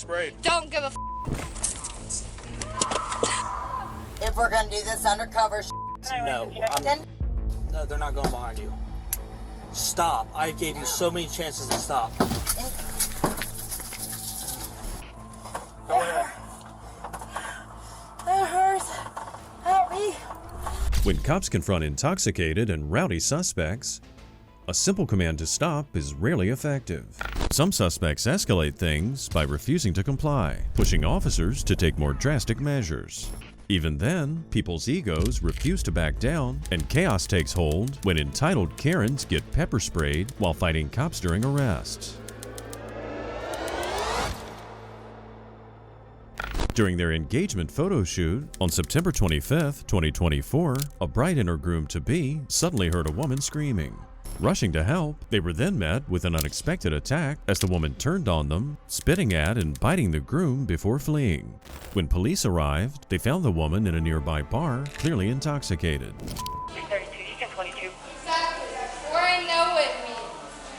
sprayed. Don't give a f. If we're gonna do this undercover No, then no, they're not going behind you. Stop. I gave you so many chances to stop. Go ahead. that hurts. Help me. When cops confront intoxicated and rowdy suspects, a simple command to stop is rarely effective. Some suspects escalate things by refusing to comply, pushing officers to take more drastic measures. Even then, people's egos refuse to back down, and chaos takes hold when entitled Karens get pepper sprayed while fighting cops during arrests. During their engagement photo shoot on September 25, 2024, a bride and her groom-to-be suddenly heard a woman screaming. Rushing to help, they were then met with an unexpected attack as the woman turned on them, spitting at and biting the groom before fleeing. When police arrived, they found the woman in a nearby bar, clearly intoxicated. Exactly. Before I know it, me.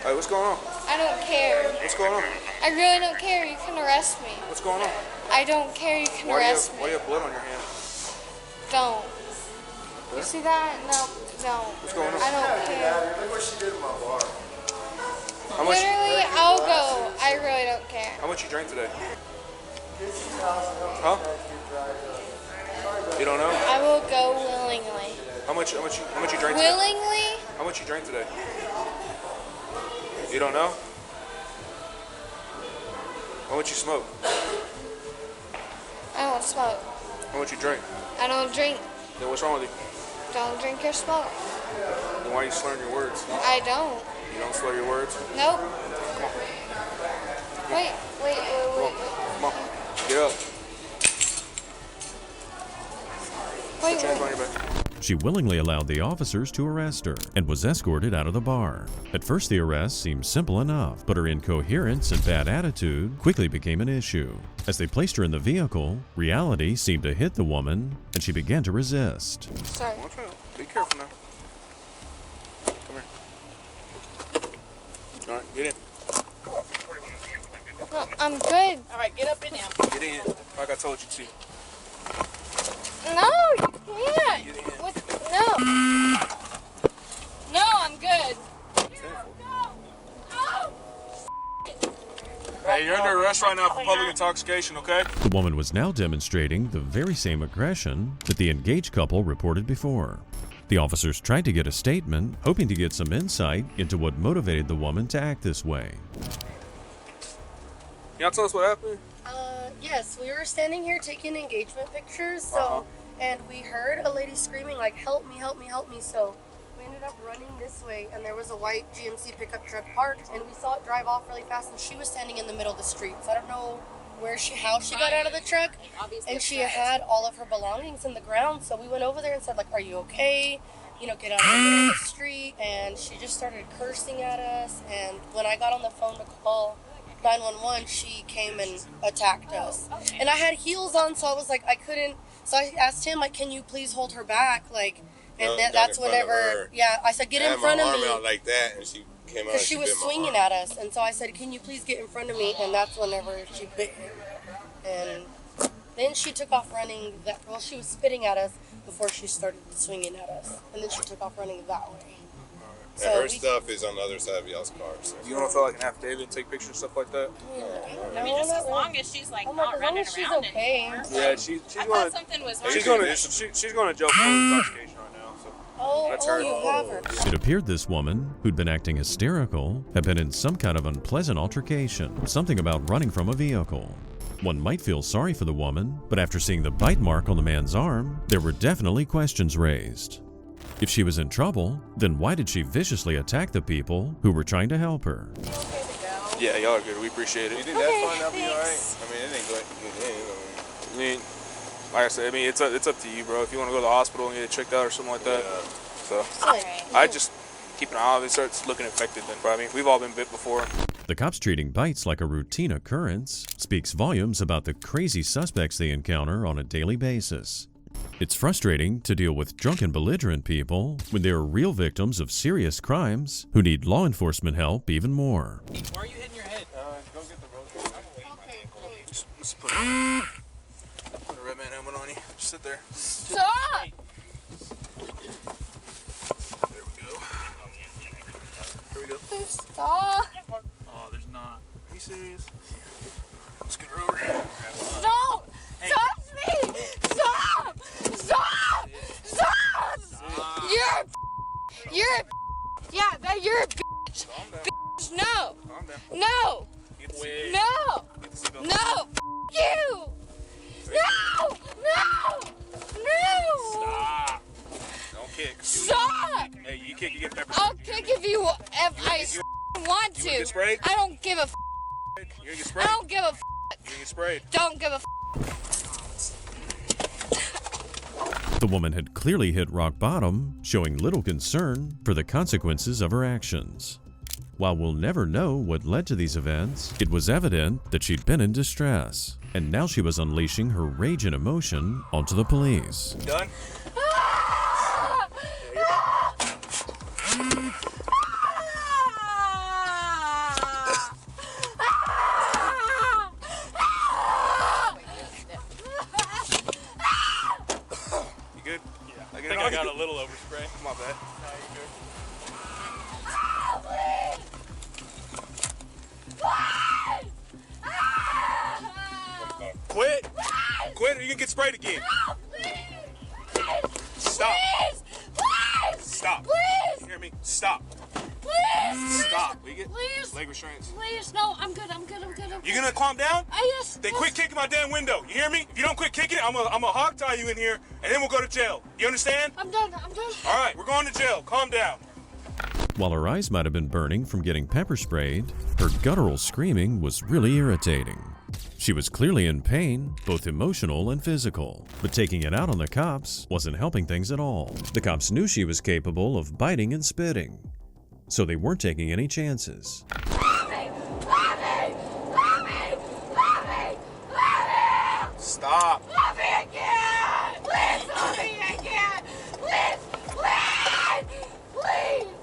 Hey, what's going on? I don't care. What's going on? I really don't care. You can arrest me. What's going on? I don't care. You can Why arrest do me. you have blood on your hand? Don't. You see that? No. Don't. What's going on? I don't care. Look what she did in my bar. How much? Literally, I'll go. I really don't care. How much you drank today? Huh? You don't know? I will go willingly. How much you drank today? Willingly? How much you drank today? You don't know? How much you smoke? I don't smoke. How much you drink? I don't drink. Then what's wrong with you? Don't drink or smoke. Then why are you slurring your words? I don't. You don't slur your words? Nope. Come on. Wait. Come on. Get up. Put your hands on your back. She willingly allowed the officers to arrest her and was escorted out of the bar. At first, the arrest seemed simple enough, but her incoherence and bad attitude quickly became an issue. As they placed her in the vehicle, reality seemed to hit the woman, and she began to resist. Sorry. Watch out. Be careful now. Come here. All right, get in. No, I'm good. All right, get up in now. Get in. Like I told you to. No, you can't. Get in. No. No, I'm good. Hey, you're under arrest right now for public intoxication, okay? The woman was now demonstrating the very same aggression that the engaged couple reported before. The officers tried to get a statement, hoping to get some insight into what motivated the woman to act this way. Y'all tell us what happened? Yes, we were standing here taking engagement pictures, so, and we heard a lady screaming like, help me, help me, help me, so we ended up running this way, and there was a white GMC pickup truck parked, and we saw it drive off really fast, and she was standing in the middle of the street, so I don't know how she got out of the truck, and she had all of her belongings in the ground, so we went over there and said, like, are you okay? You know, get out of the middle of the street, and she just started cursing at us, and when I got on the phone to call 911, she came and attacked us. And I had heels on, so I was like, I couldn't, so I asked him, like, can you please hold her back, like, and that's whenever, yeah, I said, get in front of me. I had my arm out like that, and she came out. Because she was swinging at us, and so I said, can you please get in front of me, and that's whenever she bit me. And then she took off running, she was spitting at us before she started swinging at us, and then she took off running that way. And her stuff is on the other side of y'all's car. So. You don't feel like an affidavit, take pictures and stuff like that? I mean, just as long as she's like not running around anymore. Yeah, she's I going. thought something was wrong. She's going to jail for intoxication right now. So that's her. You have her. It appeared this woman, who'd been acting hysterical, had been in some kind of unpleasant altercation, something about running from a vehicle. One might feel sorry for the woman, but after seeing the bite mark on the man's arm, there were definitely questions raised. If she was in trouble, then why did she viciously attack the people who were trying to help her? Yeah, y'all are good. We appreciate it. You think that's fine? That'll be all right. I mean, it ain't good. I mean, like I said, I mean, it's up to you, bro. If you want to go to the hospital and get it checked out or something like that. So, I just keep an eye on it. It starts looking infected then, bro. I mean, we've all been bit before. The cops treating bites like a routine occurrence speaks volumes about the crazy suspects they encounter on a daily basis. It's frustrating to deal with drunken, belligerent people when they are real victims of serious crimes who need law enforcement help even more. Why are you hitting your head? Go get the road. Let's put a red man helmet on you. Just sit there. Stop! There we go. Here we go. Stop! Oh, there's not. Are you serious? Let's get her over. Stop! Stop me! Stop! Stop! Stop! You're a yeah, that you're a bitch. Calm down. Bitch, no! Calm down. No! Wait. No! Get the seatbelt. No! You! No! No! No! Stop. Don't kick. Stop! Hey, you kick, you get pepper. I'll kick if I want to. get sprayed? I don't give a You're gonna get sprayed. I don't give a You're gonna get sprayed. Don't give a The woman had clearly hit rock bottom, showing little concern for the consequences of her actions. While we'll never know what led to these events, it was evident that she'd been in distress, and now she was unleashing her rage and emotion onto the police. Done? You good? Yeah. I think I got a little overspray. My bad. No, you're good. Quit! Quit or you can get sprayed again. Stop. Stop. You hear me? Stop. Stop. Will you get leg restraints? Please, no, I'm good. You gonna calm down? Yes. Then quit kicking my damn window. You hear me? If you don't quit kicking it, I'm gonna hog tie you in here, and then we'll go to jail. You understand? I'm done. All right, we're going to jail. Calm down. While her eyes might have been burning from getting pepper sprayed, her guttural screaming was really irritating. She was clearly in pain, both emotional and physical, but taking it out on the cops wasn't helping things at all. The cops knew she was capable of biting and spitting, so they weren't taking any chances. Stop. Let me again! Please, let me again! Please!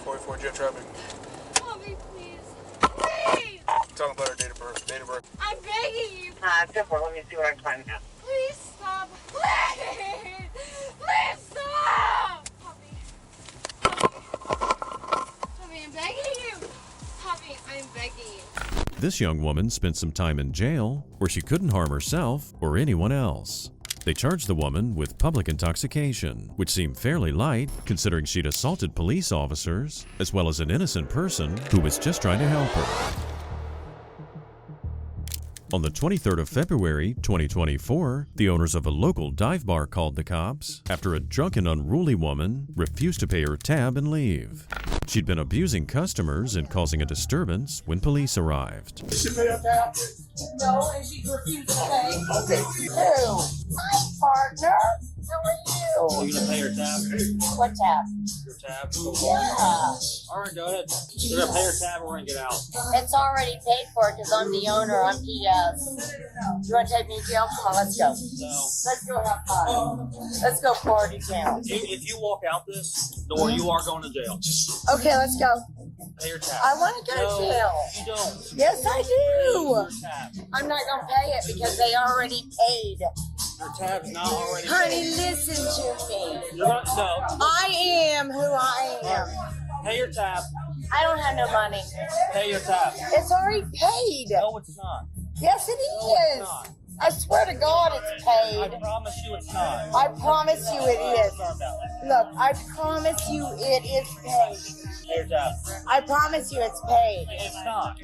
44 jet traffic. Let me, please! Please! Talking about her date of birth. Date of birth. I'm begging you! Simple. Let me see what I can find out. Please stop! Please! Please stop! Puppy, I'm begging you! Puppy, I'm begging you. This young woman spent some time in jail where she couldn't harm herself or anyone else. They charged the woman with public intoxication, which seemed fairly light considering she'd assaulted police officers as well as an innocent person who was just trying to help her. On the 23rd of February, 2024, the owners of a local dive bar called the cops after a drunken, unruly woman refused to pay her tab and leave. She'd been abusing customers and causing a disturbance when police arrived. No, and she refused to pay. Okay. Who? My partner. Who are you? You gonna pay her tab? What tab? Your tab? Yeah. Alright, go ahead. You're gonna pay her tab or we're gonna get out. It's already paid for because I'm the owner. I'm PS. You want to take me to jail? Come on, let's go. No. Let's go have fun. Let's go party town. If you walk out this door, you are going to jail. Okay, let's go. Pay your tab. I want to go to jail. You don't. Yes, I do. Your tab. I'm not going to pay it because they already paid. Your tab's not already Honey, paid. listen to me. You're not, no. I am who I am. Pay your tab. I don't have no money. Pay your tab. It's already paid. No, it's not. Yes, it No, it's is. not. I swear to God it's I paid. promise you it's not. I promise you it is. Calm down. Look, I promise you it is paid. Pay your tab. I promise you it's paid. It's not.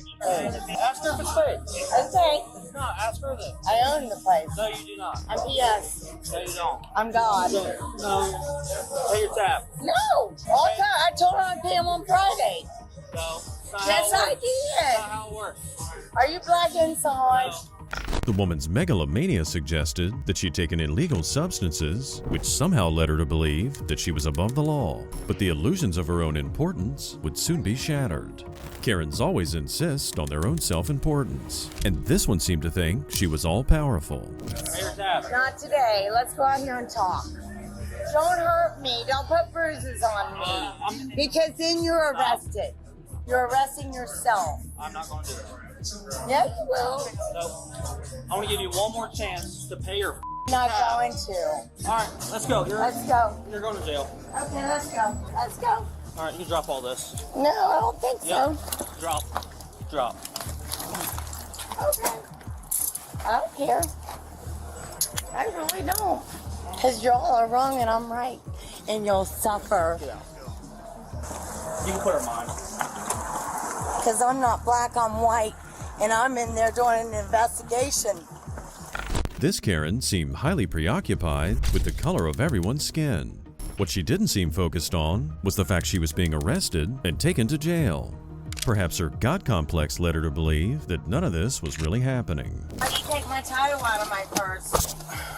Ask her if it's paid. Okay. It's not. Ask her this. I own the place. No, you do not. I'm PS. No, you don't. I'm God. No. Pay your tab. No. All time. I told her I'd pay him on Friday. No. Yes, I That's did. not how it works. Are you black inside? No. The woman's megalomania suggested that she'd taken illegal substances, which somehow led her to believe that she was above the law. But the illusions of her own importance would soon be shattered. Karens always insist on their own self-importance, and this one seemed to think she was all-powerful. Pay your tab. Not today. Let's go out here and talk. Don't hurt me. Don't put bruises on me. Because then you're arrested. You're arresting yourself. I'm not going to do it. Yeah, you will. No. I want to give you one more chance to pay your Not going to. All right, let's go. Let's go. You're going to jail. Okay, let's go. Let's go. All right, you can drop all this. No, I don't think so. Drop. Drop. Okay. I don't care. I really don't. Because y'all are wrong and I'm right. And you'll suffer. Yeah. You can put her mine. Because I'm not black, I'm white. And I'm in there doing an investigation. This Karen seemed highly preoccupied with the color of everyone's skin. What she didn't seem focused on was the fact she was being arrested and taken to jail. Perhaps her God complex led her to believe that none of this was really happening. Why did you take my title out of my purse?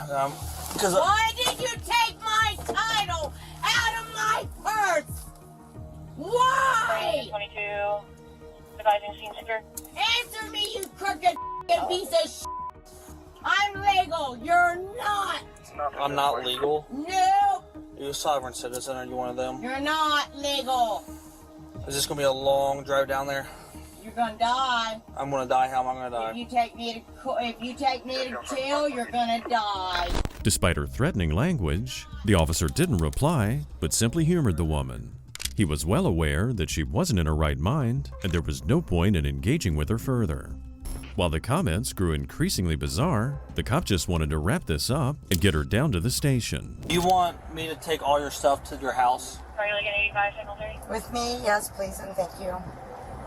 Why did you take my title out of my purse? Why? 22, advising scene secure. Answer me, you crooked piece of shit. I'm legal. You're not. I'm not legal. Nope. You're a sovereign citizen. Are you one of them? You're not legal. Is this going to be a long drive down there? You're gonna die. I'm going to die. How am I going to die? If you take me to jail, you're gonna die. Despite her threatening language, the officer didn't reply, but simply humored the woman. He was well aware that she wasn't in her right mind, and there was no point in engaging with her further. While the comments grew increasingly bizarre, the cop just wanted to wrap this up and get her down to the station. You want me to take all your stuff to your house? Are you like an 85 signal 30? With me? Yes, please, and thank you.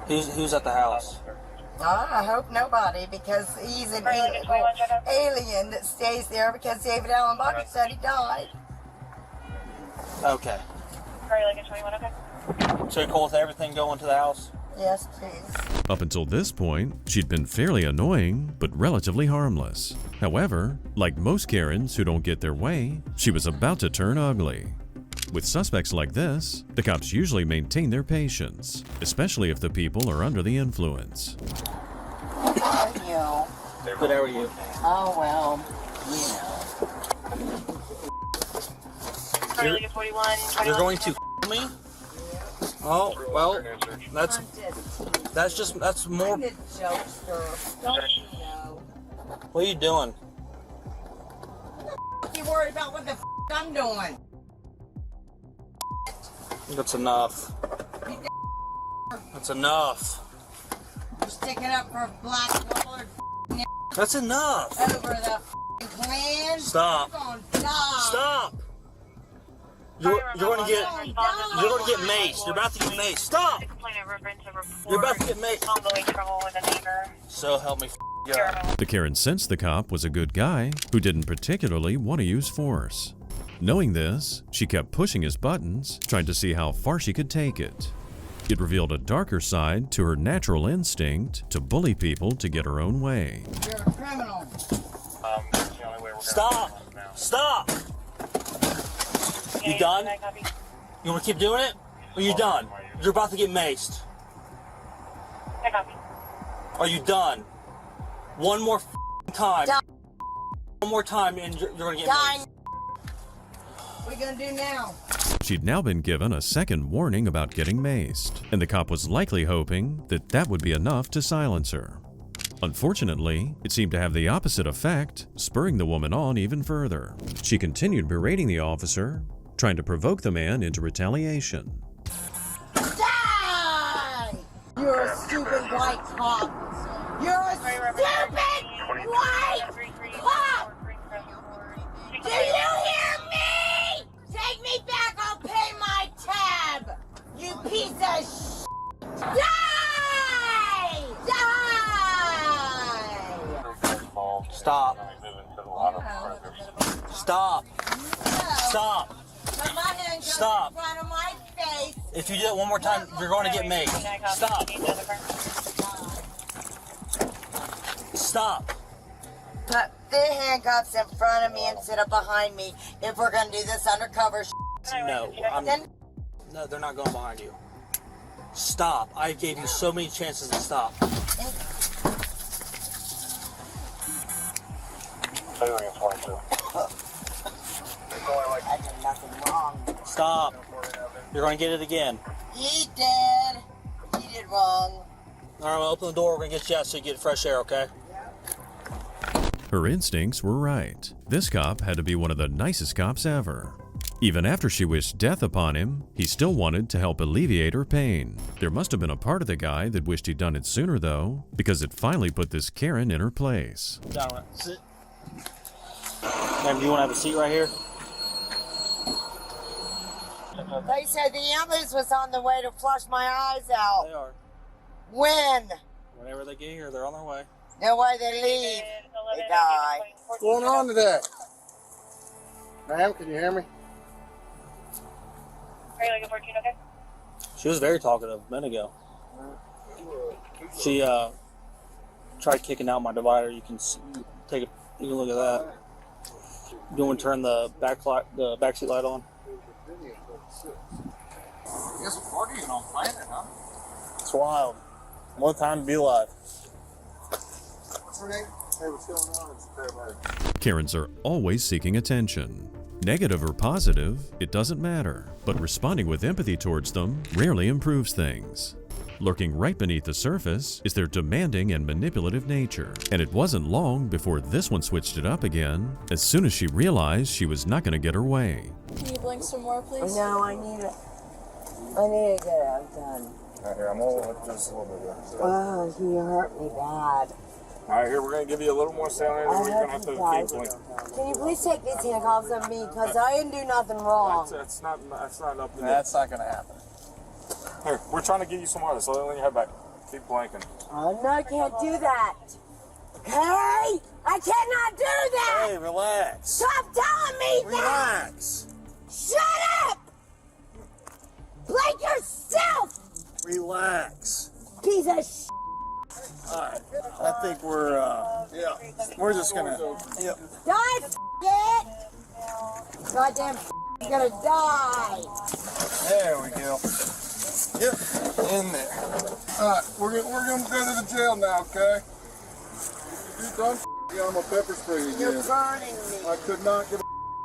Who's at the house? I hope nobody, because he's an alien that stays there because David Allen Barker said he died. Okay. Are you like a 21? Okay. So you're cool with everything going to the house? Yes, please. Up until this point, she'd been fairly annoying, but relatively harmless. However, like most Karens who don't get their way, she was about to turn ugly. With suspects like this, the cops usually maintain their patience, especially if the people are under the influence. How are you? Good, how are you? Oh, well, Are you like a 41? You're going to me? Oh, well, that's more. What are you doing? You worried about what the I'm doing? That's enough. That's enough. You're sticking up for black colored That's enough. over the Klan. Stop. You're gonna die. Stop. You're going to get maced. You're about to get maced. Stop. You're about to get maced. Ongoing trouble with a neighbor. So help me God. The Karen sensed the cop was a good guy who didn't particularly want to use force. Knowing this, she kept pushing his buttons, trying to see how far she could take it. It revealed a darker side to her natural instinct to bully people to get her own way. You're a criminal. Stop. Stop. You done? You want to keep doing it? Or you done? You're about to get maced. I copy. Are you done? One more time. Done. One more time and you're going to get maced. What are you gonna do now? She'd now been given a second warning about getting maced, and the cop was likely hoping that that would be enough to silence her. Unfortunately, it seemed to have the opposite effect, spurring the woman on even further. She continued berating the officer, trying to provoke the man into retaliation. Die! You're a stupid white cop. You're a stupid white cop! Do you hear me? Take me back, I'll pay my tab! You piece of shit! Die! Die! Stop. Stop. Stop. Put my hand Stop. in front of my face. If you do it one more time, you're going to get maced. Stop. Stop. Put the handcuffs in front of me instead of behind me if we're going to do this undercover No, no, they're not going behind you. Stop. I gave you so many chances to stop. I did nothing wrong. Stop. You're going to get it again. He did. He did wrong. All right, I'm gonna open the door. We're gonna get you out so you get fresh air, okay? Her instincts were right. This cop had to be one of the nicest cops ever. Even after she wished death upon him, he still wanted to help alleviate her pain. There must have been a part of the guy that wished he'd done it sooner, though, because it finally put this Karen in her place. Down, sit. Ma'am, do you want to have a seat right here? They said the ambulance was on the way to flush my eyes out. They are. When? Whenever they get here, they're on their way. No way they leave. They die. What's going on today? Ma'am, can you hear me? Are you looking for 14, okay? She was very talkative a minute ago. She tried kicking out my divider. You can take it. You can look at that. You want to turn the backseat light on? I guess we're partying on planet, huh? It's wild. One time to be alive. What's her name? Hey, what's going on? It's the paramedic. Karens are always seeking attention. Negative or positive, it doesn't matter. But responding with empathy towards them rarely improves things. Lurking right beneath the surface is their demanding and manipulative nature. And it wasn't long before this one switched it up again, as soon as she realized she was not going to get her way. Can you blink some more, please? No, I need it. I need to get it done. All right, here, I'm gonna let this a little bit there. Oh, he hurt me bad. All right, here, we're gonna give you a little more saline, and we're gonna have to keep blinking. Can you please take these handcuffs on me? Because I didn't do nothing wrong. That's not up to That's not gonna happen. Here, we're trying to get you some water, so let your head back. Keep blinking. Oh, no, I can't do that. Okay? I cannot do that! Hey, relax. Stop telling me Relax. that! Shut up! Blake yourself! Relax. Piece of shit. Alright, I think we're we're just gonna, Die, it! Goddamn you're gonna die! There we go. Yep, in there. Alright, we're gonna go to the jail now, okay? You're done I'm a pepper spray again. You're burning me. I could not give a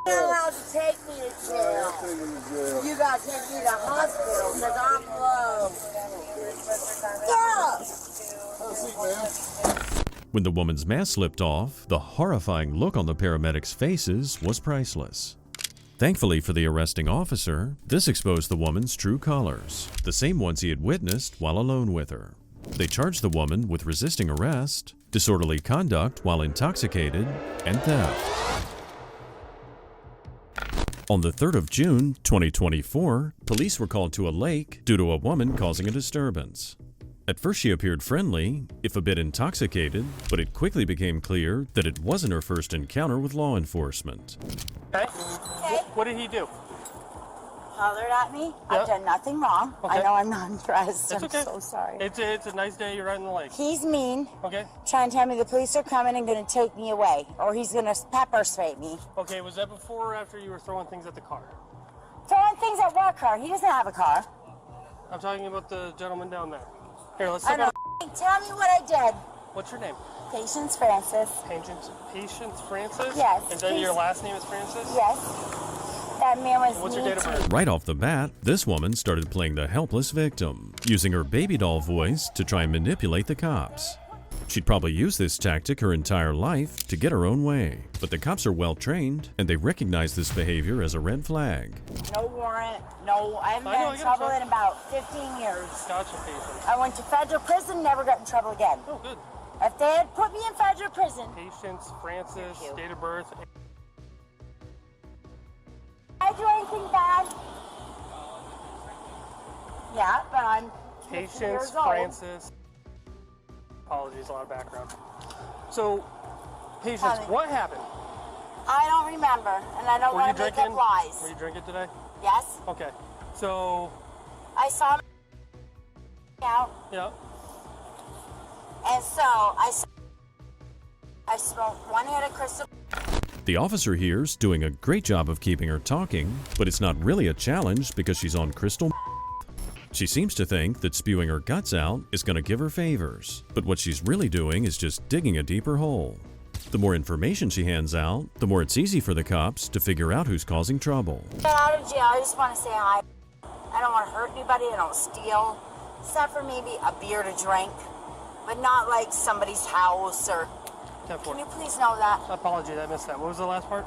You're not allowed to take me to jail. I'll take you to jail. You gotta take me to the hospital because I'm low. Stop! Have a seat, ma'am. When the woman's mask slipped off, the horrifying look on the paramedics' faces was priceless. Thankfully for the arresting officer, this exposed the woman's true colors, the same ones he had witnessed while alone with her. They charged the woman with resisting arrest, disorderly conduct while intoxicated, and theft. On the 3rd of June, 2024, police were called to a lake due to a woman causing a disturbance. At first she appeared friendly, if a bit intoxicated, but it quickly became clear that it wasn't her first encounter with law enforcement. Okay. What did he do? Hollered at me. Yep. I've done nothing wrong. Okay. I know I'm not dressed. It's okay. I'm so sorry. It's a nice day. You're right in the lake. He's mean. Okay. Trying to tell me the police are coming and going to take me away, or he's going to pepper spray me. Okay. Was that before or after you were throwing things at the car? Throwing things at what car? He doesn't have a car. I'm talking about the gentleman down there. Here, let's I take know. out. Tell me what I did. What's your name? Patience Francis. Patience Francis? Yes. And then your last name is Francis? Yes. That man was What's your date of birth? Right off the bat, this woman started playing the helpless victim, using her baby doll voice to try and manipulate the cops. She'd probably use this tactic her entire life to get her own way, but the cops are well trained and they recognize this behavior as a red flag. No warrant. No, I haven't been in trouble in about 15 years. Gotcha, Patience. I went to federal prison, never got in trouble again. Oh, good. If they had put me in federal prison. Patience Francis, date of birth. Did I do anything bad? Yeah, but I'm 50 years Patience old. Francis. Apologies, a lot of background. So, Patience, Honey. what happened? I don't remember, and I don't Were you want to make drinking? up lies. Were you drinking today? Yes. Okay. So, I saw him out, yeah. and so I smoked one head of crystal. The officer here's doing a great job of keeping her talking, but it's not really a challenge because she's on crystal. She seems to think that spewing her guts out is going to give her favors, but what she's really doing is just digging a deeper hole. The more information she hands out, the more it's easy for the cops to figure out who's causing trouble. Get out of jail. I just want to say hi. I don't want to hurt anybody. I don't steal, except for maybe a beer to drink. but not like somebody's house or... Can you please know that? Apologies, I missed that. What was the last part?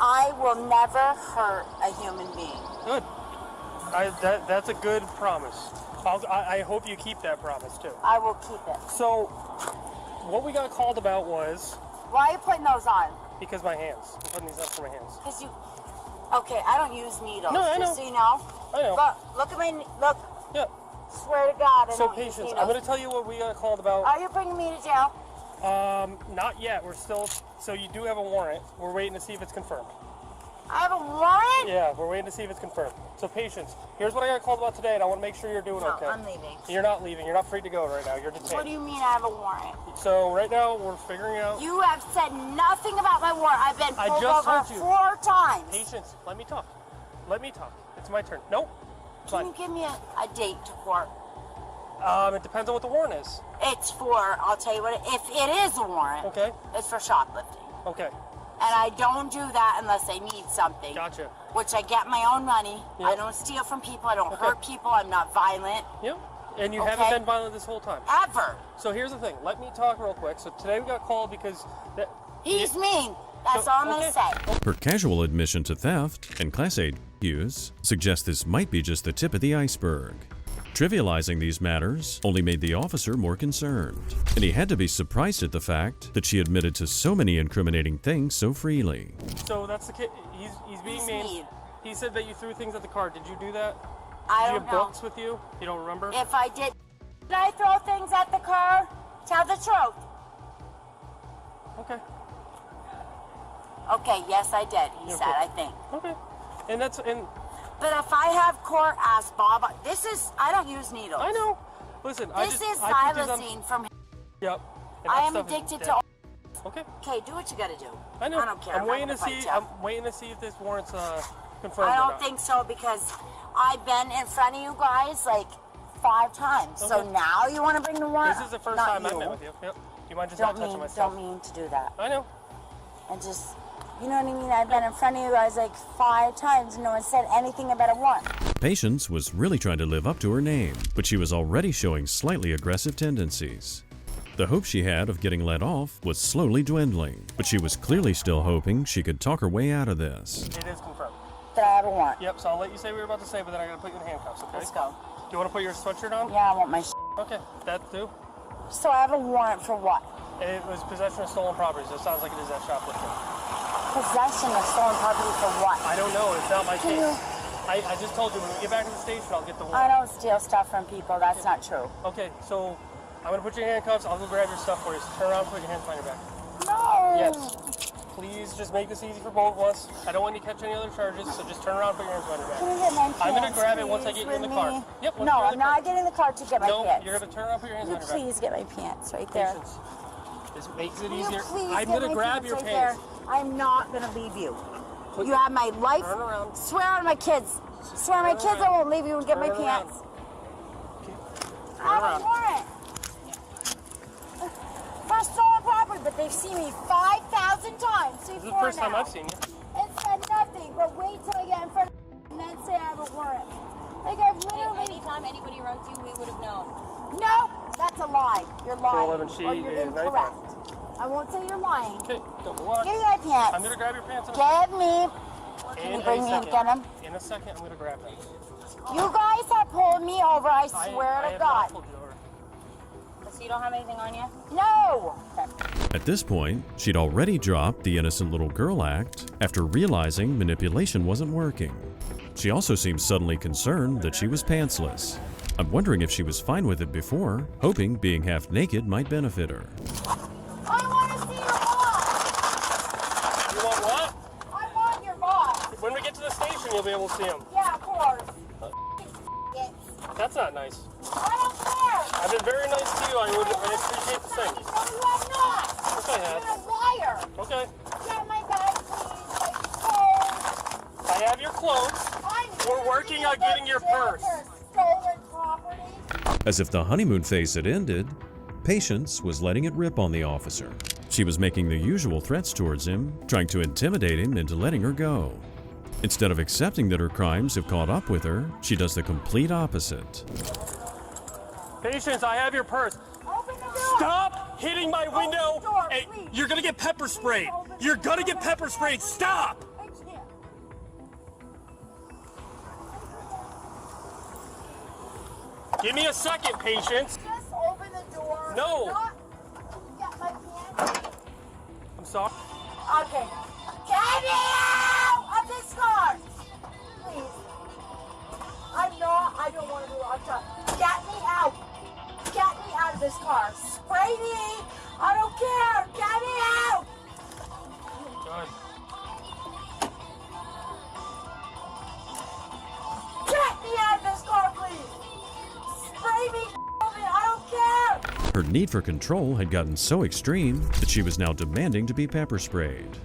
I will never hurt a human being. Good. That's a good promise. I hope you keep that promise too. I will keep it. So, what we got called about was... Why are you putting those on? Because my hands. I'm putting these up for my hands. Because you... Okay, I don't use needles. No, I know. Just so you know. I know. Look at my... Look. Yeah. Swear to God, I So, don't use patience, needles. I'm going to tell you what we got called about. Are you bringing me to jail? Not yet. We're still... So, you do have a warrant. We're waiting to see if it's confirmed. I have a warrant? Yeah, we're waiting to see if it's confirmed. So, patience. Here's what I got called about today, and I want to make sure you're doing okay. No, I'm leaving. You're not leaving. You're not free to go right now. You're detained. What do you mean I have a warrant? So, right now, we're figuring out... You have said nothing about my warrant. I've been pulled over told you. 4 times. Patience. Let me talk. Let me talk. It's my turn. Nope. Can you give me a date to court? It depends on what the warrant is. It's for, I'll tell you what, if it is a warrant, okay, it's for shoplifting. Okay. And I don't do that unless I need something. Gotcha. Which I get my own money. Yep. I don't steal from people. I don't hurt people. I'm not violent. Yep. And you haven't been violent this whole time. Ever. So here's the thing. Let me talk real quick. So today we got called because... He's mean. That's all I'm going to say. Her casual admission to theft and Class A use suggests this might be just the tip of the iceberg. Trivializing these matters only made the officer more concerned, and he had to be surprised at the fact that she admitted to so many incriminating things so freely. So that's the kid. He's being mean. He said that you threw things at the car. Did you do that? I don't know. Did you have books with you? You don't remember? If I did I throw things at the car? Tell the truth. Okay. Okay, yes I did, he said, I think. Okay. And that's... But if I have court, ask Bob. I don't use needles. I know. Listen, this is xylazine from... Yep. I am addicted to... Okay. Okay, do what you gotta do. I know. I don't care. I'm waiting to see if this warrant's confirmed. I or don't not. think so because I've been in front of you guys like 5 times. Okay. So now you want to bring the warrant? This is the first time I've met with you. Yep. Do you mind just not touching myself? Don't mean to do that. I know. And just... You know what I mean? I've been in front of you guys like 5 times and no one said anything about a warrant. Patience was really trying to live up to her name, but she was already showing slightly aggressive tendencies. The hope she had of getting let off was slowly dwindling, but she was clearly still hoping she could talk her way out of this. It is confirmed. That I have a warrant. Yep, so I'll let you say what you're about to say, but then I gotta put you in handcuffs, okay? Let's go. Do you want to put your sweatshirt on? Yeah, I want my Okay, that too. So I have a warrant for what? It was possession of stolen property, so it sounds like it is that shoplifting. Possession of stolen property for what? I don't know. It's not my case. I just told you, when we get back to the station, I'll get the warrant. I don't steal stuff from people. That's not true. Okay, so I'm going to put you in handcuffs. I'll go grab your stuff for you. So turn around and put your hands behind your back. No! Yes. Please just make this easy for both of us. I don't want you to catch any other charges, so just turn around and put your hands behind your back. Can you get my pants, I'm going to grab it once I get you in the car. Yep. No, I'm not getting in the car to get my pants. No, you're going to turn around and put your hands behind your back. Please get my pants right there. Patience. This makes it easier. Please I'm going to grab your pants. I'm not going to leave you. You have my life. Turn around. Swear on my kids. Swear on my kids I won't leave you and get my pants. I have a warrant. For stolen property, but they've seen me 5,000 times. This is the first time I've seen you. And said nothing, but wait till I get in front of and then say I have a warrant. Like I've literally... Anytime anybody runs you, we would have known. No, that's a lie. You're lying. Or you're incorrect. I won't say you're lying. Okay, don't walk. Give me my pants. I'm going to grab your pants. Give me. Can you bring me and get them? In a second, I'm going to grab them. You guys have pulled me over, I swear to God. Pulled you over. So you don't have anything on you? No! At this point, she'd already dropped the innocent little girl act after realizing manipulation wasn't working. She also seemed suddenly concerned that she was pantsless. I'm wondering if she was fine with it before, hoping being half naked might benefit her. I want to see your boss! You want what? I want your boss! When we get to the station, you'll be able to see him. Yeah, of course. That's not nice. I don't care! I've been very nice to you. I appreciate the thing. No, you have not! Yes, I have. You're a liar! Okay. Get my bag, please. My clothes. I have your clothes. We're working on getting your purse. Stolen property. As if the honeymoon phase had ended, Patience was letting it rip on the officer. She was making the usual threats towards him, trying to intimidate him into letting her go. Instead of accepting that her crimes have caught up with her, she does the complete opposite. Patience, I have your purse. Open the Stop hitting my window. Hey, you're gonna get pepper sprayed. You're gonna get pepper sprayed. Stop. Give me a second, Patience. Just open the door. No. Get my hand. I'm sorry. Okay. Get me out of this car! Please. I don't want to do it. I'm sorry. Get me out. Get me out of this car. Spray me. I don't care. Get me out. Good. Get me out of this car, please. Spray me. I don't care. Her need for control had gotten so extreme that she was now demanding to be pepper sprayed.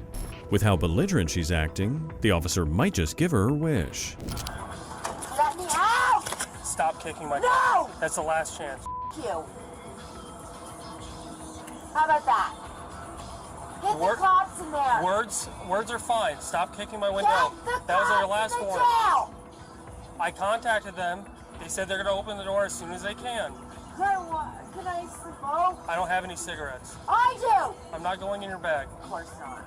With how belligerent she's acting, the officer might just give her her wish. Let me out. Stop kicking my No! car. That's the last chance. F you. How about that? Get the cops in there. Words are fine. Stop kicking my window. Get the That was our cops last in the warning. jail. I contacted them. They said they're going to open the door as soon as they can. Can I smoke? I don't have any cigarettes. I do. I'm not going in your bag. Of course not.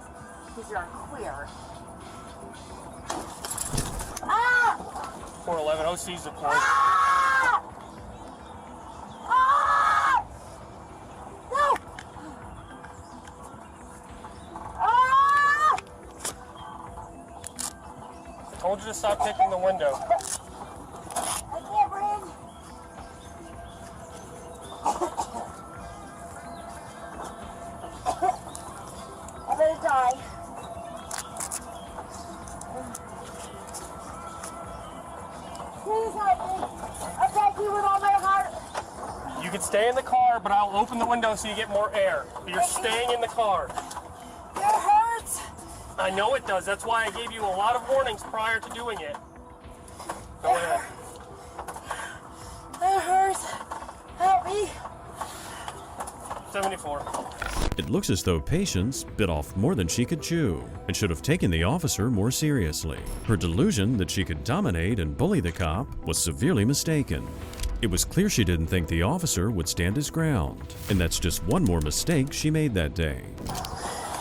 Because you're queer. Ah! 411 OC's deployed. Ah! Ah! No! Ah! I told you to stop kicking the window. I can't breathe. I'm gonna die. Please help me. I thank you with all my heart. You can stay in the car, but I'll open the window so you get more air. But you're staying in the car. It hurts. I know it does. That's why I gave you a lot of warnings prior to doing it. Go ahead. It hurts. Help me. 74. It looks as though Patience bit off more than she could chew and should have taken the officer more seriously. Her delusion that she could dominate and bully the cop was severely mistaken. It was clear she didn't think the officer would stand his ground, and that's just one more mistake she made that day.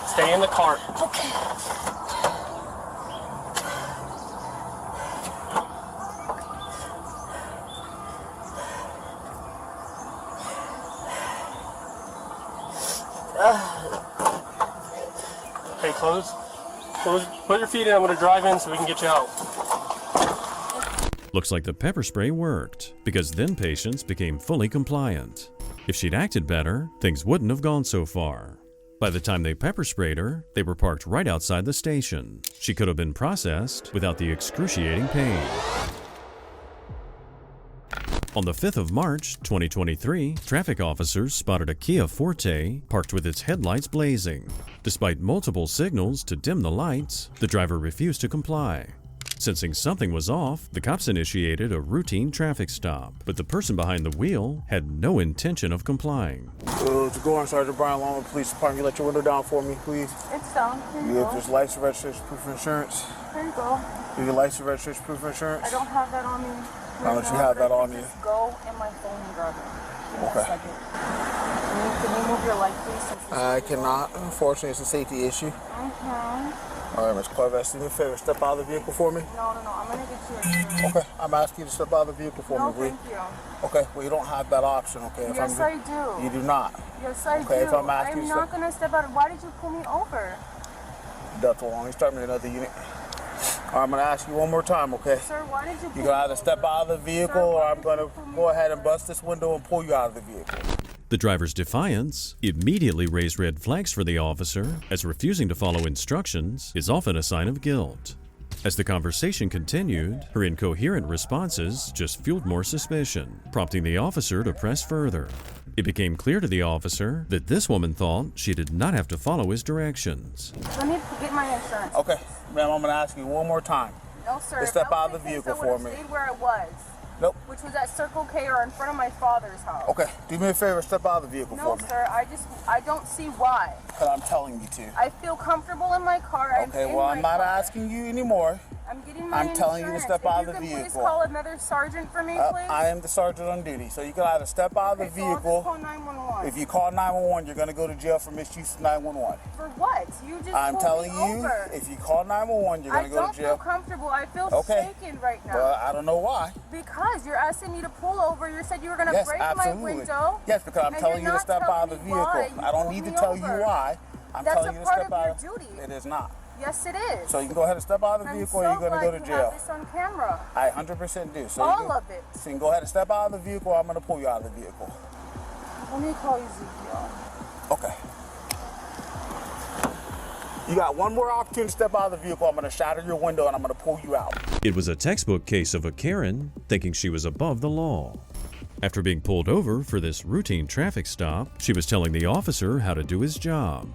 Stay in the car. Okay. Okay, close. Put your feet in. I'm going to drive in so we can get you out. Looks like the pepper spray worked, because then Patience became fully compliant. If she'd acted better, things wouldn't have gone so far. By the time they pepper sprayed her, they were parked right outside the station. She could have been processed without the excruciating pain. On the 5th of March, 2023, traffic officers spotted a Kia Forte parked with its headlights blazing. Despite multiple signals to dim the lights, the driver refused to comply. Sensing something was off, the cops initiated a routine traffic stop, but the person behind the wheel had no intention of complying. To go on, Sergeant Brian Long, Police Department. You let your window down for me, please. It's down. Here you You go. have just license, registration, proof of insurance. Here you go. You your license, registration, proof of insurance. I don't have that on me. Why don't you have that on you? Just go in my phone and grab it. Give me a Okay. second. Can you move your light, please? I cannot. Unfortunately, it's a safety issue. All right, Ms. Corvette, do me a favor. Step out of the vehicle for me. No. I'm going to get you insurance. Okay, I'm asking you to step out of the vehicle for No, me, please. thank you. Okay, well, you don't have that option, okay? Yes, I do. You do not. Yes, I Okay, do. if I'm asking you to not going to step out. Why did you pull me over? That's all. Let me start me another unit. All right, I'm going to ask you one more time, okay? Sir, why did you pull You're going to either me step over? out of the vehicle Sir, or why I'm did going you to pull me go ahead and over? bust this window and pull you out of the vehicle. The driver's defiance immediately raised red flags for the officer, as refusing to follow instructions is often a sign of guilt. As the conversation continued, her incoherent responses just fueled more suspicion, prompting the officer to press further. It became clear to the officer that this woman thought she did not have to follow his directions. Let me get my insurance. Okay, ma'am, I'm going to ask you one more time. No, sir. Just step out of the vehicle for me. I stayed where I was. Nope. Which was at Circle K or in front of my father's house. Okay, do me a favor, step out of the vehicle No, for me. sir. I don't see why. But I'm telling you to. I feel comfortable in my car. Okay, well, I'm not asking you anymore. I'm getting my I'm telling you to insurance. step out If of the you can vehicle. Please call another sergeant for me, please. I am the sergeant on duty, so you can either step out of the So I'll vehicle. just call 911. If you call 911, you're going to go to jail for misuse of 911. For what? You just I'm pulled telling me you, over. if you call 911, you're going to go to jail. I don't feel comfortable. I feel shaken right now. Well, I don't know why. Because you're asking me to pull over. You said you were going to break my window. Yes, because I'm telling you to step out of the vehicle. I don't need to tell you why. I'm telling you to step out. That's a part of your duty. It is not. Yes, it is. So you can go ahead and step out of the vehicle, or you're going to go to jail. I'm so glad you have this on camera. I 100% do. So all of it. So you can go ahead and step out of the vehicle, or I'm going to pull you out of the vehicle. Let me call you Ezekiel. Okay. You got one more opportunity to step out of the vehicle. I'm going to shatter your window, and I'm going to pull you out. It was a textbook case of a Karen thinking she was above the law. After being pulled over for this routine traffic stop, she was telling the officer how to do his job.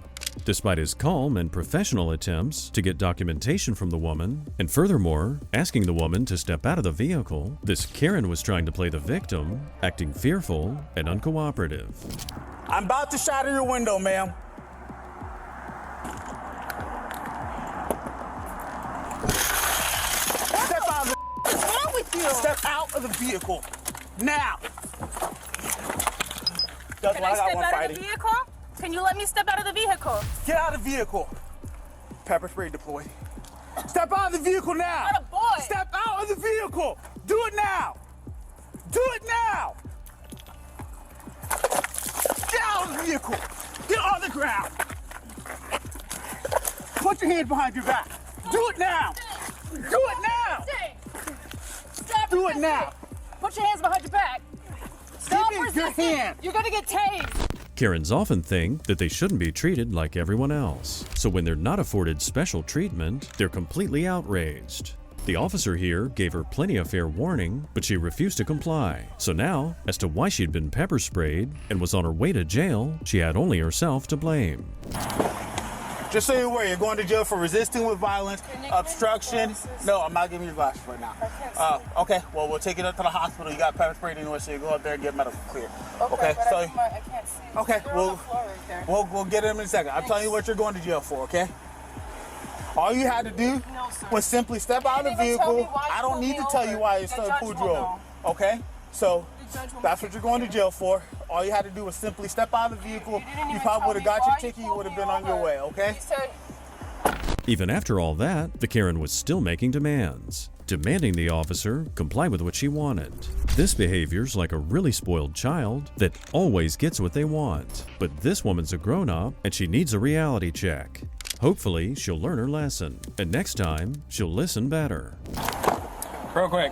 Despite his calm and professional attempts to get documentation from the woman, and furthermore, asking the woman to step out of the vehicle, this Karen was trying to play the victim, acting fearful and uncooperative. I'm about to shatter your window, ma'am. Step out of the... What's wrong with you? Step out of the vehicle. Now. Can I step out of the vehicle? Can you let me step out of the vehicle? Get out of the vehicle. Pepper spray deployed. Step out of the vehicle now. Not a boy. Step out of the vehicle. Do it now. Do it now. Get out of the vehicle. Get on the ground. Put your hands behind your back. Do it now. Do it now. Stop. Do it now. Put your hands behind your back. Stop resisting. You're going to get tased. Karens often think that they shouldn't be treated like everyone else, so when they're not afforded special treatment, they're completely outraged. The officer here gave her plenty of fair warning, but she refused to comply. So now, as to why she'd been pepper sprayed and was on her way to jail, she had only herself to blame. Just so you're aware, you're going to jail for resisting with violence, obstruction. No, I'm not giving you glasses right now. Okay, well, we'll take it up to the hospital. You got pepper sprayed anyway, so you go up there and get medical clear. Okay, but so I can't see. okay, Right we'll get him in a second. I'm telling you what you're going to jail for, okay? All you had to do was simply step out of the vehicle. I don't need to tell you why it's pulled you over, okay? So that's what you're going to jail for. All you had to do was simply step out of the vehicle. You probably would have got your ticket. You would have been on your way, okay? Even after all that, the Karen was still making demands, demanding the officer comply with what she wanted. This behavior's like a really spoiled child that always gets what they want. But this woman's a grown-up, and she needs a reality check. Hopefully, she'll learn her lesson, and next time, she'll listen better. Real quick,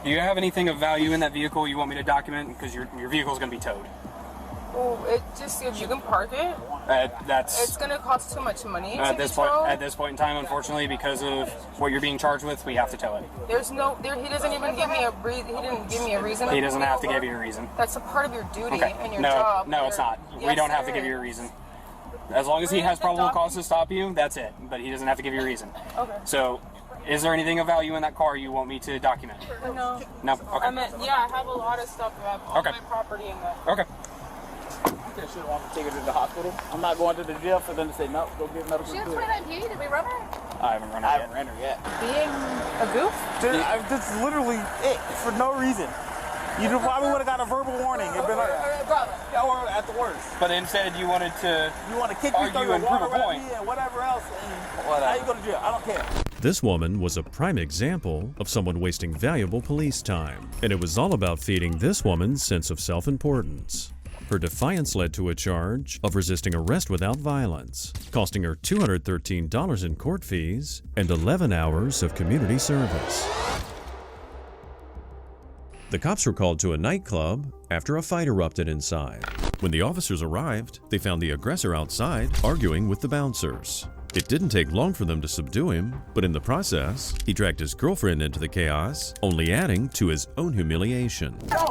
do you have anything of value in that vehicle you want me to document? Because your vehicle's going to be towed. Well, it just, if you can park it, it's going to cost too much money at this point in time, unfortunately, because of what you're being charged with, we have to tow it. He doesn't even give me a reason. He didn't give me a reason. He doesn't have to give you a reason. That's a part of your duty and your job. No, it's not. We don't have to give you a reason. As long as he has probable cause to stop you, that's it. But he doesn't have to give you a reason. Okay. So, is there anything of value in that car you want me to document? No. No? Okay. I have a lot of stuff about all my property in there. Okay. You should want to take her to the hospital. I'm not going to the jail for them to say, no, go get medical care. She has 29P. Did we run her? I haven't run her yet. Being a goof? Dude, that's literally it, for no reason. You probably would have got a verbal warning. It'd been like, or at the worst. But instead, you wanted to kick me, argue and prove a point. And whatever else. And now you go to jail. I don't care. This woman was a prime example of someone wasting valuable police time, and it was all about feeding this woman's sense of self-importance. Her defiance led to a charge of resisting arrest without violence, costing her $213 in court fees and 11 hours of community service. The cops were called to a nightclub after a fight erupted inside. When the officers arrived, they found the aggressor outside arguing with the bouncers. It didn't take long for them to subdue him, but in the process, he dragged his girlfriend into the chaos, only adding to his own humiliation. Now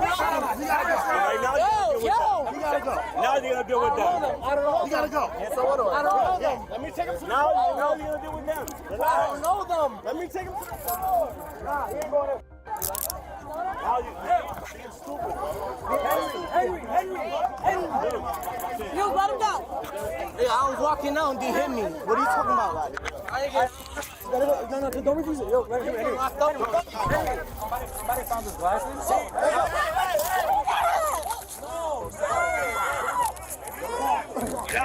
you're gonna deal with them. I don't know. You gotta go. So what do I don't know them. Let me take them to the Now you're gonna deal with them. I don't know them. Let me take them to the store. Nah, he ain't going to. Now you're being stupid. Henry. You let him go. Yeah, I was walking out and they hit me. What are you talking about, like? I ain't get. No, don't refuse it. Yo, Henry. Somebody found his glasses. No, Yo,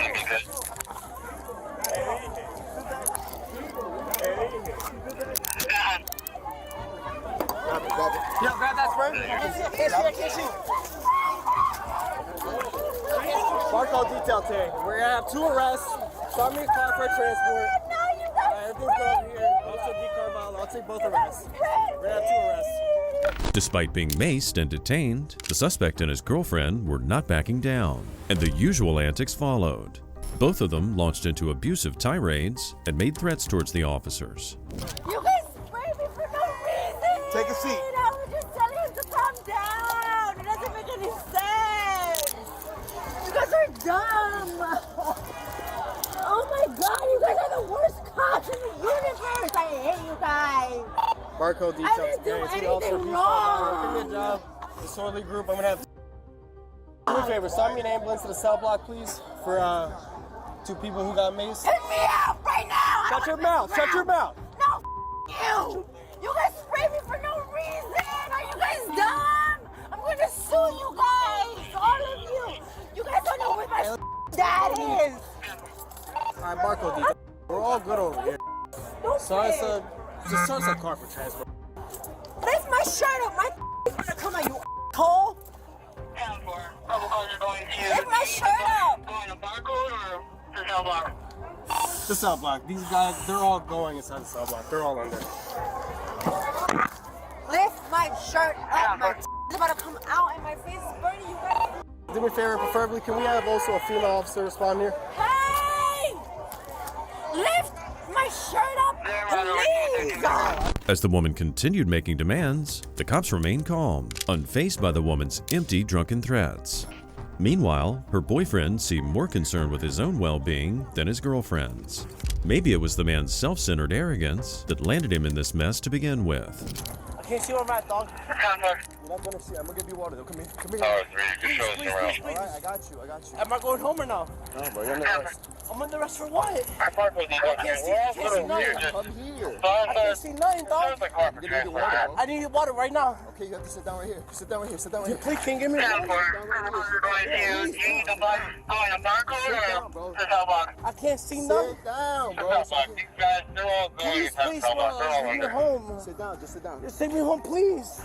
grab that spray. I can't see. Barcode detail today. We're gonna have 2 arrests. Start me a car for transport. Everything's going over here. Also decar violence. I'll take both arrests. We're gonna have 2 arrests. Despite being maced and detained, the suspect and his girlfriend were not backing down, and the usual antics followed. Both of them launched into abusive tirades and made threats towards the officers. You guys sprayed me for no reason. Take a seat. I was just telling him to calm down. It doesn't make any sense. You guys are dumb. Oh my God, you guys are the worst cops in the universe. I hate you guys. Barcode detail. I didn't do anything wrong. Give me a job. Disorderly group. I'm gonna have. Do me a favor. Stop me an ambulance to the cell block, please, for 2 people who got maced. Get me out right now. Shut your mouth. Shut your mouth. No, you. You guys sprayed me for no reason. Are you guys dumb? I'm gonna sue you guys, all of you. You guys don't know where my dad is. All right, Barcode detail. We're all good over here. Sorry, sir. Just charge the car for transport. Lift my shirt up. My gonna come out, you asshole. Lift my shirt up. Going to Barcode or the cell block? The cell block. These guys, they're all going inside the cell block. They're all under. Lift my shirt up. My is about to come out and my face is burning. You guys. Do me a favor, preferably, can we have also a female officer respond here? Hey! Lift my shirt up, please. As the woman continued making demands, the cops remained calm, unfazed by the woman's empty, drunken threats. Meanwhile, her boyfriend seemed more concerned with his own well-being than his girlfriend's. Maybe it was the man's self-centered arrogance that landed him in this mess to begin with. I can't see where I'm at, dog. You're not gonna see. I'm gonna give you water, though. Come here. Come here. Please. All right, I got you. Am I going home or no? No, bro. You're under arrest. I'm under arrest for what? I can't see nothing. I'm here. I can't see nothing, dog. I need water right now. Okay, you have to sit down right here. Sit down right here. Sit down right here. Please, can you give me water? I can't see nothing. Sit down, bro. Please, bro. You're home. Sit down. Just sit down. Just take me home, please.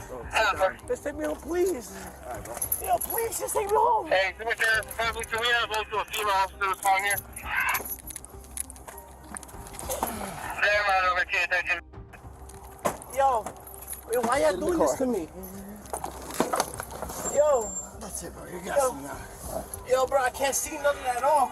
Just take me home, please. All right, bro. Yo, please, just take me home. Hey, can we have also a female officer respond here? Yo, why y'all doing this to me? Yo. That's it, bro. You got me now. Yo, bro, I can't see nothing at all.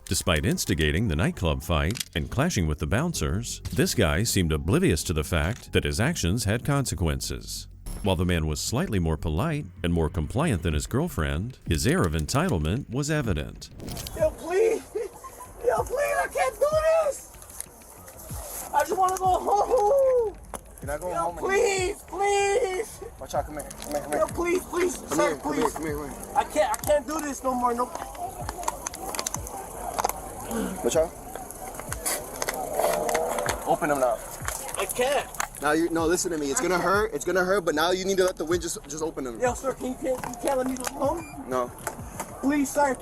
Despite instigating the nightclub fight and clashing with the bouncers, this guy seemed oblivious to the fact that his actions had consequences. While the man was slightly more polite and more compliant than his girlfriend, his air of entitlement was evident. Yo, please! Yo, please, I can't do this! I just want to go home! You're not going home anymore. Please! Watch out, come here. Come here. Yo, please, sir, please. Come here. I can't do this no more. No. Watch out. Open them now. I can't. Now no, listen to me. It's gonna hurt. It's gonna hurt. But now you need to let the wind just open them. Yo, sir, you can't let me go home? No. Please, sir.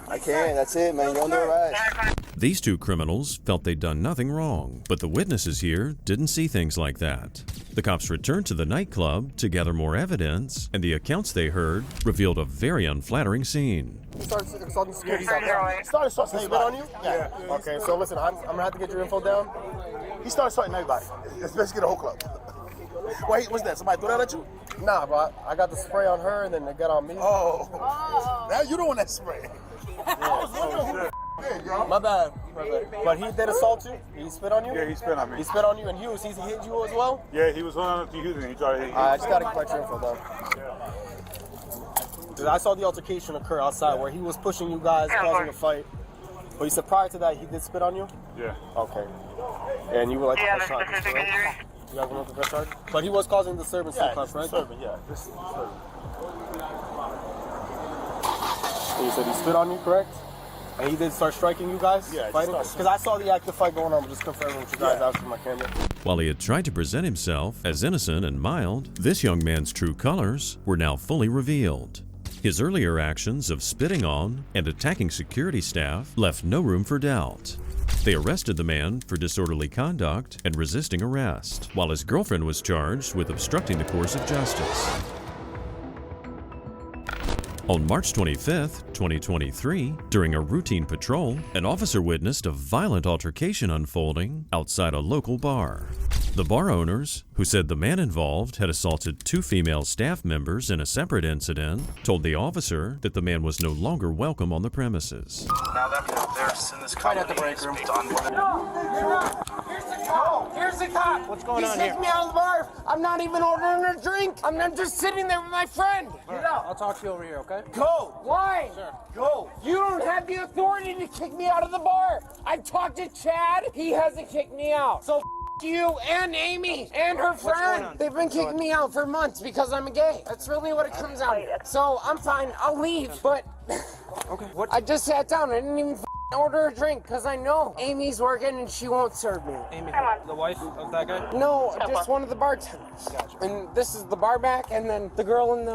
I can't. That's it, man. You're under arrest. These 2 criminals felt they'd done nothing wrong, but the witnesses here didn't see things like that. The cops returned to the nightclub to gather more evidence, and the accounts they heard revealed a very unflattering scene. Started assaulting security. Started assaulting spit on you? Yeah. Okay, so listen, I'm gonna have to get your info down. He started assaulting everybody. It's basically the whole club. Wait, what's that? Somebody threw that at you? Nah, bro. I got the spray on her, and then they got on me. Oh. Now you the one that sprayed. My bad. But he did assault you? He spit on you? Yeah, he spit on me. He spit on you, and he hit you as well? Yeah, he was on up to you, and he tried to hit you. I just gotta collect your info, though. I saw the altercation occur outside where he was pushing you guys, causing a fight. But you said prior to that, he did spit on you? Yeah. Okay. And you were like, the charge, right? You guys want to press charge? But he was causing disturbance in the club, right? Disturbance, yeah. And you said he spit on you, correct? And he did start striking you guys? Yeah, fighting? Because I saw the active fight going on, but just confirming with you guys after my camera. While he had tried to present himself as innocent and mild, this young man's true colors were now fully revealed. His earlier actions of spitting on and attacking security staff left no room for doubt. They arrested the man for disorderly conduct and resisting arrest, while his girlfriend was charged with obstructing the course of justice. On March 25, 2023, during a routine patrol, an officer witnessed a violent altercation unfolding outside a local bar. The bar owners, who said the man involved had assaulted 2 female staff members in a separate incident, told the officer that the man was no longer welcome on the premises. Now that they're in this company, at the break room. Here's the cop. What's going on here? He kicked me out of the bar. I'm not even ordering a drink. I'm just sitting there with my friend. Get out. I'll talk to you over here, okay? Go. Why? Sir. Go. You don't have the authority to kick me out of the bar. I talked to Chad. He hasn't kicked me out. So you and Amy and her friend. They've been kicking me out for months because I'm a gay. That's really what it comes out to. So I'm fine. I'll leave. But okay. I just sat down. I didn't even order a drink because I know Amy's working and she won't serve me. Amy, the wife of that guy? No, just one of the bartenders. Gotcha. And this is the bar back, and then the girl in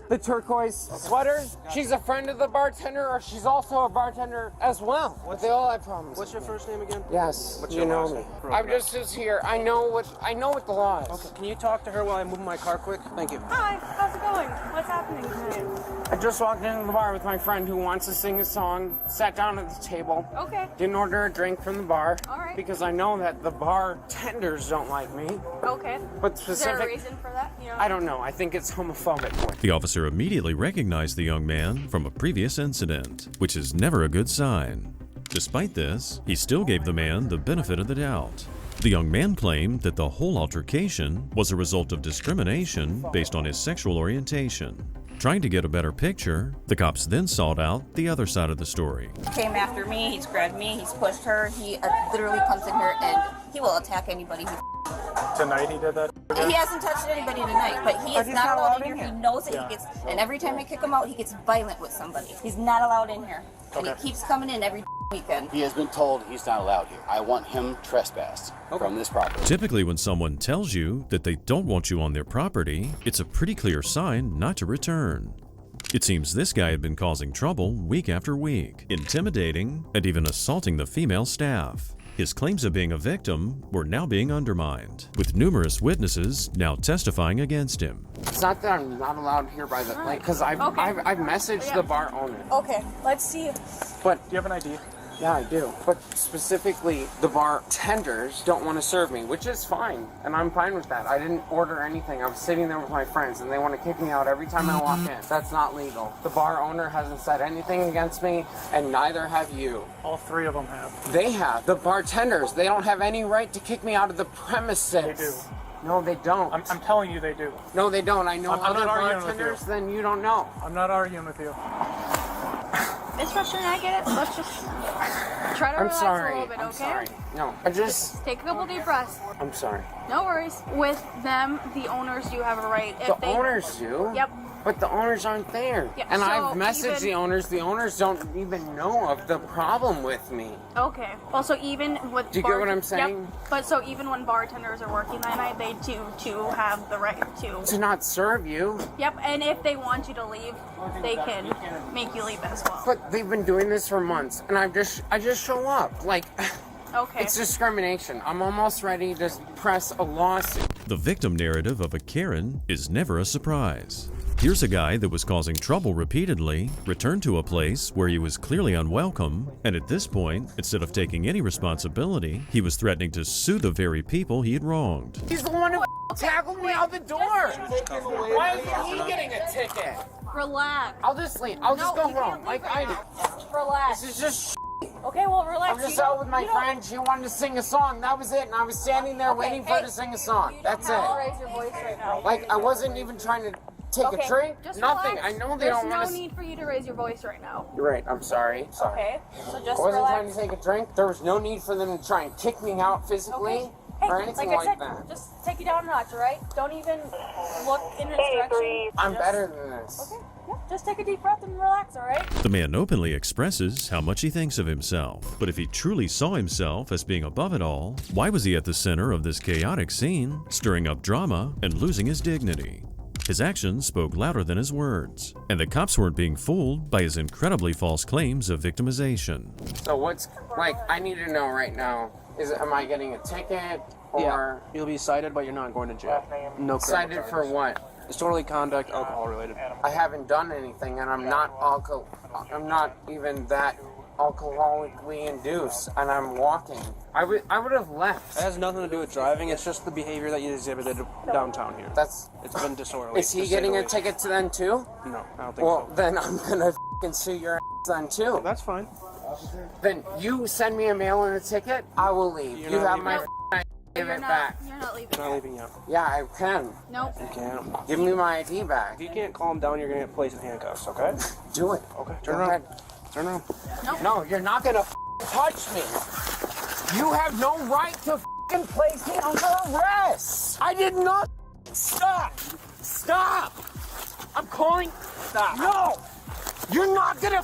the turquoise sweater. She's a friend of the bartender, or she's also a bartender as well. They all have problems. What's your first name again? Yes, What's you your know last me. name? I'm just here. I know what the law is. Okay, can you talk to her while I move my car quick? Thank you. Hi, how's it going? What's happening tonight? I just walked into the bar with my friend who wants to sing a song, sat down at the table. Okay. Didn't order a drink from the bar. All right. Because I know that the bartenders don't like me. Okay. But Is there a reason for that? You know? I don't know. I think it's homophobic. The officer immediately recognized the young man from a previous incident, which is never a good sign. Despite this, he still gave the man the benefit of the doubt. The young man claimed that the whole altercation was a result of discrimination based on his sexual orientation. Trying to get a better picture, the cops then sought out the other side of the story. He came after me, he's grabbed me, he's pushed her, he literally comes in here and he will attack anybody. Tonight he did that? He hasn't touched anybody tonight, but he is not allowed in here. He knows it. He gets, and every time I kick him out, he gets violent with somebody. He's not allowed in here. And he keeps coming in every weekend. He has been told he's not allowed here. I want him trespassed from this property. Typically, when someone tells you that they don't want you on their property, it's a pretty clear sign not to return. It seems this guy had been causing trouble week after week, intimidating and even assaulting the female staff. His claims of being a victim were now being undermined, with numerous witnesses now testifying against him. It's not that I'm not allowed here by the because I've messaged the bar owner. Okay, let's see. But do you have an ID? Yeah, I do. But specifically, the bartenders don't want to serve me, which is fine, and I'm fine with that. I didn't order anything. I was sitting there with my friends, and they want to kick me out every time I walk in. That's not legal. The bar owner hasn't said anything against me, and neither have you. All 3 of them have. They have. The bartenders, they don't have any right to kick me out of the premises. They do. No, they don't. I'm telling you they do. No, they don't. I know I'm other not arguing bartenders with you. than you don't know. I'm not arguing with you. It's frustrating, I get it. Let's just try to relax a little bit, okay? I'm sorry. No, I just... Take a couple deep breaths. I'm sorry. No worries. With them, the owners do have a right. If The owners do? Yep. But the owners aren't there. Yeah, And so I've messaged even- the owners. The owners don't even know of the problem with me. Okay. Also, even with Do you get what I'm saying? Yep. But so even when bartenders are working that night, they do too have the right to. To not serve you. Yep. And if they want you to leave, they can make you leave as well. But they've been doing this for months, and I just show up. Like, Okay. it's discrimination. I'm almost ready to press a lawsuit. The victim narrative of a Karen is never a surprise. Here's a guy that was causing trouble repeatedly, returned to a place where he was clearly unwelcome, and at this point, instead of taking any responsibility, he was threatening to sue the very people he had wronged. He's the one who tackled me out the door. Why isn't he getting a ticket? Relax. I'll just leave. I'll just go home. Like I do. Relax. This is just. Okay, well, relax. I'm just out with my friend. She wanted to sing a song. That was it. And I was standing there waiting for her to sing a song. That's it. Raise your voice right now. Like I wasn't even trying to take a drink. Just Nothing. relax. I know they don't want There's to. no need for you to raise your voice right now. You're right. I'm sorry. Okay, so just I wasn't relax. trying to take a drink. There was no need for them to try and kick me out physically or anything like I said, that. just take you down a notch, all right? Don't even look in this direction. I'm better than this. Okay, yeah, just take a deep breath and relax, all right? The man openly expresses how much he thinks of himself, but if he truly saw himself as being above it all, why was he at the center of this chaotic scene, stirring up drama and losing his dignity? His actions spoke louder than his words, and the cops weren't being fooled by his incredibly false claims of victimization. So what's, like, I need to know right now, am I getting a ticket, or? Yeah, you'll be cited, but you're not going to jail. No. Cited for what? Disorderly conduct, alcohol related. I haven't done anything, and I'm not even that alcoholically induced, and I'm walking. I would have left. It has nothing to do with driving. It's just the behavior that you exhibited downtown here. It's been disorderly. Is he getting a ticket to then too? No, I don't think so. Well, then I'm gonna f***ing sue your ass then too. That's fine. Then you send me a mail and a ticket, I will leave. You have my give it back. You're not leaving. I'm not leaving yet. Yeah, I can. Nope. You can't. Give me my ID back. If you can't calm down, you're gonna get placed in handcuffs. Okay? Do it. Okay. Go Turn around. ahead. Turn around. Nope. No, you're not gonna touch me. You have no right to place me under arrest. I did not. Stop. Stop. I'm calling. Stop. No. You're not gonna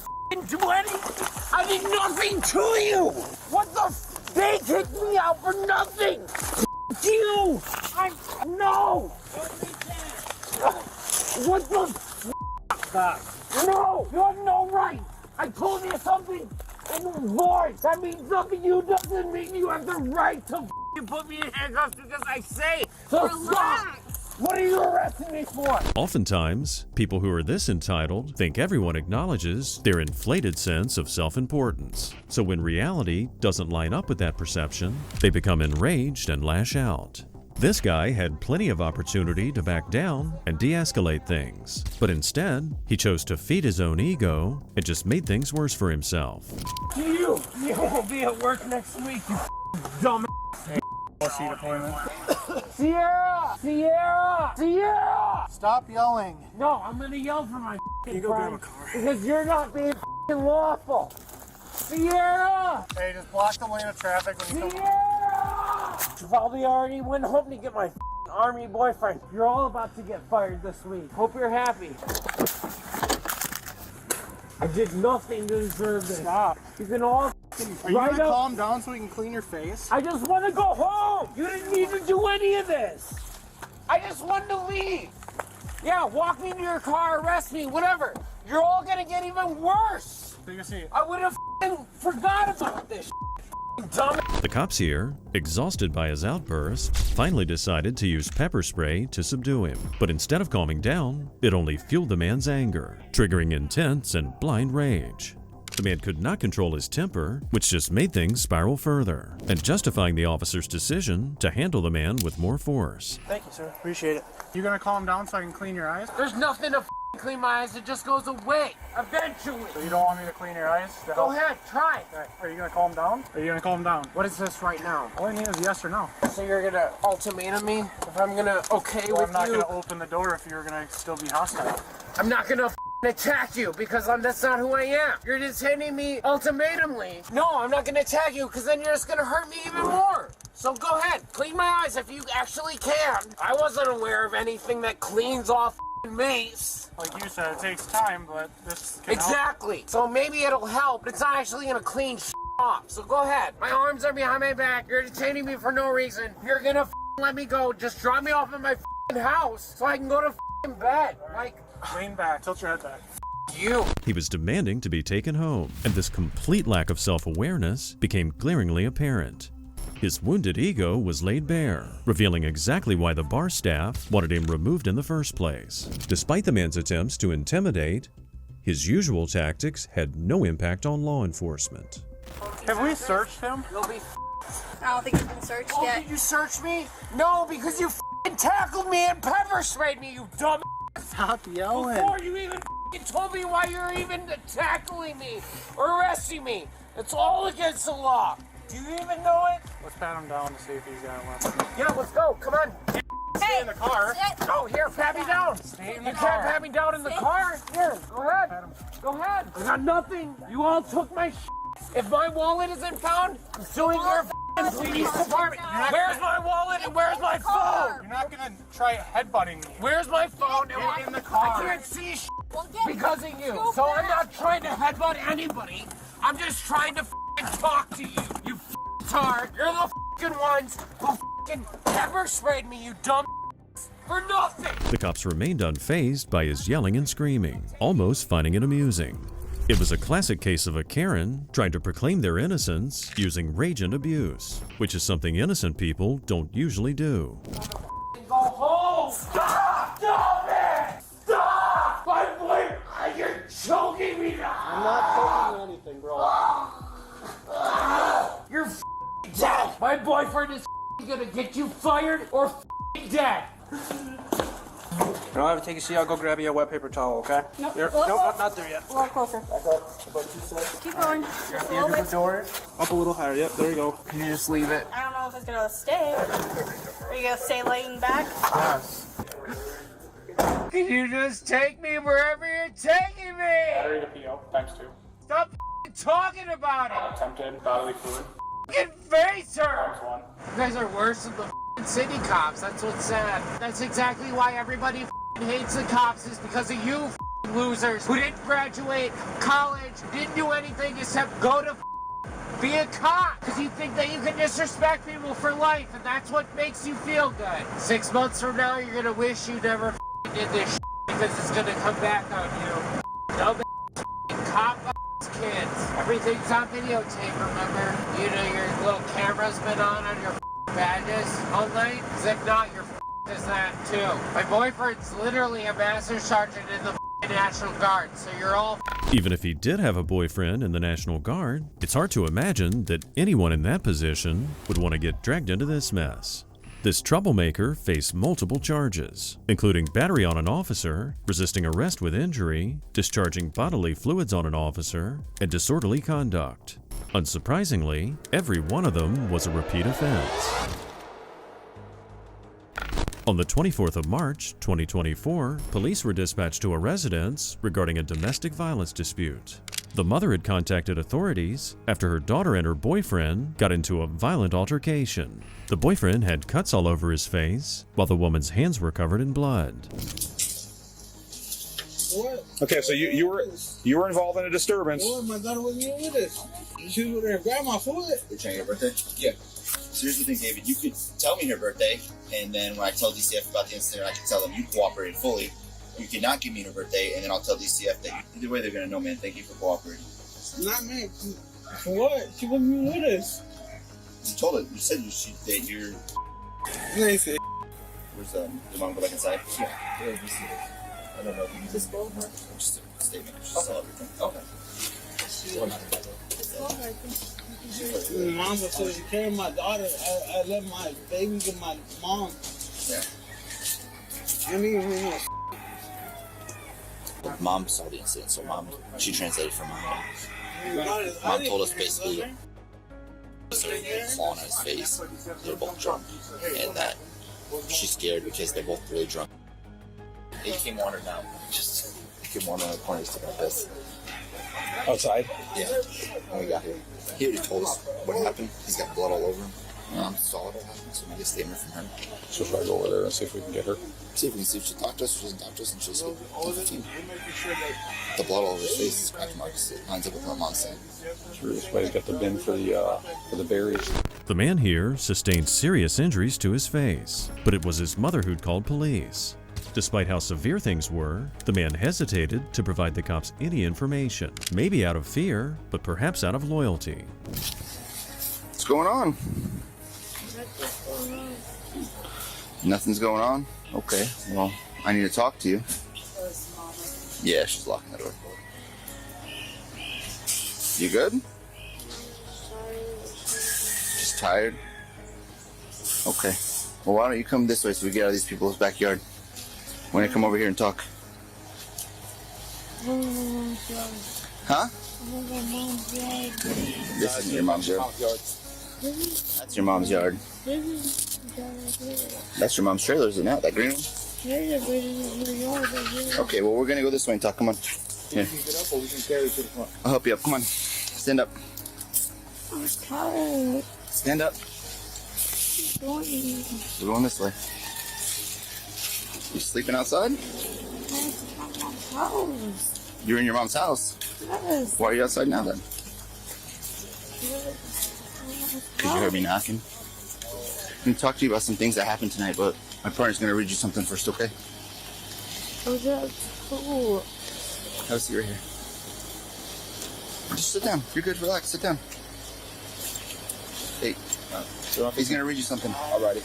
do anything. I did nothing to you. What the? They kicked me out for nothing. You. No. What the? Stop. No. You have no right. I told you something in your voice. That means something you doesn't mean you have the right to put me in handcuffs because I say. So stop. What are you arresting me for? Oftentimes, people who are this entitled think everyone acknowledges their inflated sense of self-importance. So when reality doesn't line up with that perception, they become enraged and lash out. This guy had plenty of opportunity to back down and de-escalate things, but instead, he chose to feed his own ego and just made things worse for himself. You won't be at work next week, you dumb Seat appointment. Sierra! Sierra! Sierra! Stop yelling. No, I'm gonna yell for my You go grab a car. because you're not being lawful. Sierra! Hey, just block the lane of traffic when you come. Sierra! Probably already went home to get my army boyfriend. You're all about to get fired this week. Hope you're happy. I did nothing to deserve this. Stop. You can all Are you gonna calm down so we can clean your face? I just want to go home. You didn't need to do any of this. I just wanted to leave. Yeah, walk me to your car, arrest me, whatever. You're all gonna get even worse. Take a seat. I would have forgot about this. Dumb. The cops here, exhausted by his outburst, finally decided to use pepper spray to subdue him. But instead of calming down, it only fueled the man's anger, triggering intense and blind rage. The man could not control his temper, which just made things spiral further, and justifying the officer's decision to handle the man with more force. Thank you, sir. Appreciate it. You gonna calm down so I can clean your eyes? There's nothing to clean my eyes. It just goes away eventually. So you don't want me to clean your eyes? Go ahead, try. Okay. Are you gonna calm down? Are you gonna calm down? What is this right now? All I need is yes or no. So you're gonna ultimatum me if I'm gonna with I'm not you? gonna open the door if you're gonna still be hostile. I'm not gonna attack you because that's not who I am. You're just hitting me ultimatumly. No, I'm not gonna attack you because then you're just gonna hurt me even more. So go ahead, clean my eyes if you actually can. I wasn't aware of anything that cleans off mace. Like you said, it takes time, but this can Exactly. help. So maybe it'll help, but it's not actually gonna clean off. So go ahead. My arms are behind my back. You're detaining me for no reason. You're gonna let me go. Just drop me off at my house so I can go to bed. Like, lean back, tilt your head back. You. He was demanding to be taken home, and this complete lack of self-awareness became glaringly apparent. His wounded ego was laid bare, revealing exactly why the bar staff wanted him removed in the first place. Despite the man's attempts to intimidate, his usual tactics had no impact on law enforcement. Have we searched him? You'll be I don't think he's been searched yet. Did you search me? No, because you tackled me and pepper sprayed me, you dumb. Stop yelling. Before you even told me why you're even tackling me or arresting me. It's all against the law. Do you even know it? Let's pat him down to see if he's got a weapon. Yeah, let's go. Come on. Stay in the car. Oh, here, pat me down. Stay in You the can't car. pat me down in the car. Here, go ahead. Go ahead. I got nothing. You all took my If my wallet isn't found, I'm suing your police department. Where's my wallet and where's my phone? You're not gonna try headbutting me. Where's my phone? Get in the car. I can't see because of you. So I'm not trying to headbutt anybody. I'm just trying to talk to you. You tard. You're the ones who pepper sprayed me, you dumb. for nothing. The cops remained unfazed by his yelling and screaming, almost finding it amusing. It was a classic case of a Karen trying to proclaim their innocence using rage and abuse, which is something innocent people don't usually do. Go home. Stop! Stop it! Stop! My boy, you're choking me now. I'm not choking anything, bro. You're dead. My boyfriend is gonna get you fired or dead. You don't have to take a seat. I'll go grab you a wet paper towel, okay? Nope. Nope, not there yet. A little closer. Back up. About 2 seconds. Keep going. The door. Up a little higher. Yep, there you go. Can you just leave it? I don't know if it's gonna stay. Are you gonna stay laying back? Yes. Can you just take me wherever you're taking me? Battery to PO, times 2. Stop talking about it. Attempted bodily fluid. Face her. Times 1. You guys are worse than the city cops. That's what's sad. That's exactly why everybody hates the cops, is because of you losers who didn't graduate college, didn't do anything except go to be a cop, because you think that you can disrespect people for life, and that's what makes you feel good. 6 months from now, you're gonna wish you never did this because it's gonna come back on you. Dumb cop kids. Everything's on videotape, remember? You know your little camera's been on your badges all night? Because if not, your is that too. My boyfriend's literally a master sergeant in the National Guard, so you're all Even if he did have a boyfriend in the National Guard, it's hard to imagine that anyone in that position would want to get dragged into this mess. This troublemaker faced multiple charges, including battery on an officer, resisting arrest with injury, discharging bodily fluids on an officer, and disorderly conduct. Unsurprisingly, every one of them was a repeat offense. On the 24th of March, 2024, police were dispatched to a residence regarding a domestic violence dispute. The mother had contacted authorities after her daughter and her boyfriend got into a violent altercation. The boyfriend had cuts all over his face, while the woman's hands were covered in blood. What? Okay, so you were involved in a disturbance. What? My daughter wasn't even with us. She was with her grandma food. You're trying your birthday? Yeah. So here's the thing, David. You could tell me her birthday, and then when I tell DCF about the incident, I can tell them you cooperated fully. You cannot give me her birthday, and then I'll tell DCF that either way they're gonna know, man. Thank you for cooperating. Not me. For what? She wasn't even with us. You told her. You said that you're. Nice. Where's your mom? Go back inside. Yeah. I don't know. Just go over. Just a statement. Just tell everything. Okay. Mom was taking care of my daughter. I left my baby with my mom. Yeah. I mean, Mom saw the incident, so she translated for mom. Mom told us basically started clawing at his face. They're both drunk, and that she's scared because they're both really drunk. He came on her now. Just came on her corner to my piss. Outside? Yeah. When we got here, he already told us what happened. He's got blood all over him. Saw what happened, so we get a statement from her. So should I go over there and see if we can get her? See if we can see if she talked to us, if she doesn't talk to us, and she'll speak. The blood all over his face, scratch marks, it lines up with what Mom's saying. Sure, this way he's got the bin for the berries. The man here sustained serious injuries to his face, but it was his mother who'd called police. Despite how severe things were, the man hesitated to provide the cops any information, maybe out of fear, but perhaps out of loyalty. What's going on? Nothing's going on? Okay, well, I need to talk to you. Yeah, she's locking the door. You good? Just tired? Okay. Well, why don't you come this way so we get out of these people's backyard? Why don't you come over here and talk? Huh? This isn't your mom's yard. That's your mom's yard. That's your mom's trailer, is it not? That green one? Okay, well, we're gonna go this way and talk. Come on. Here. I'll help you up. Come on. Stand up. I'm tired. Stand up. We're going this way. You sleeping outside? You're in your mom's house? Yes. Why are you outside now then? Because you heard me knocking. I'm going to talk to you about some things that happened tonight, but My partner's gonna read you something first, okay? Oh, that's cool. Have a seat right here. Just sit down. You're good. Relax. Sit down. Hey, he's gonna read you something. Alrighty.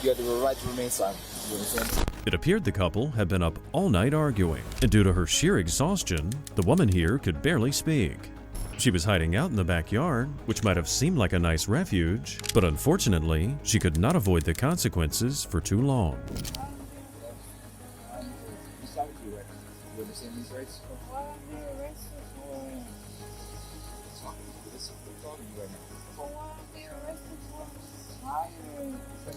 You have the right to remain silent. You understand? It appeared the couple had been up all night arguing, and due to her sheer exhaustion, the woman here could barely speak. She was hiding out in the backyard, which might have seemed like a nice refuge, but unfortunately, she could not avoid the consequences for too long. You understand these rights?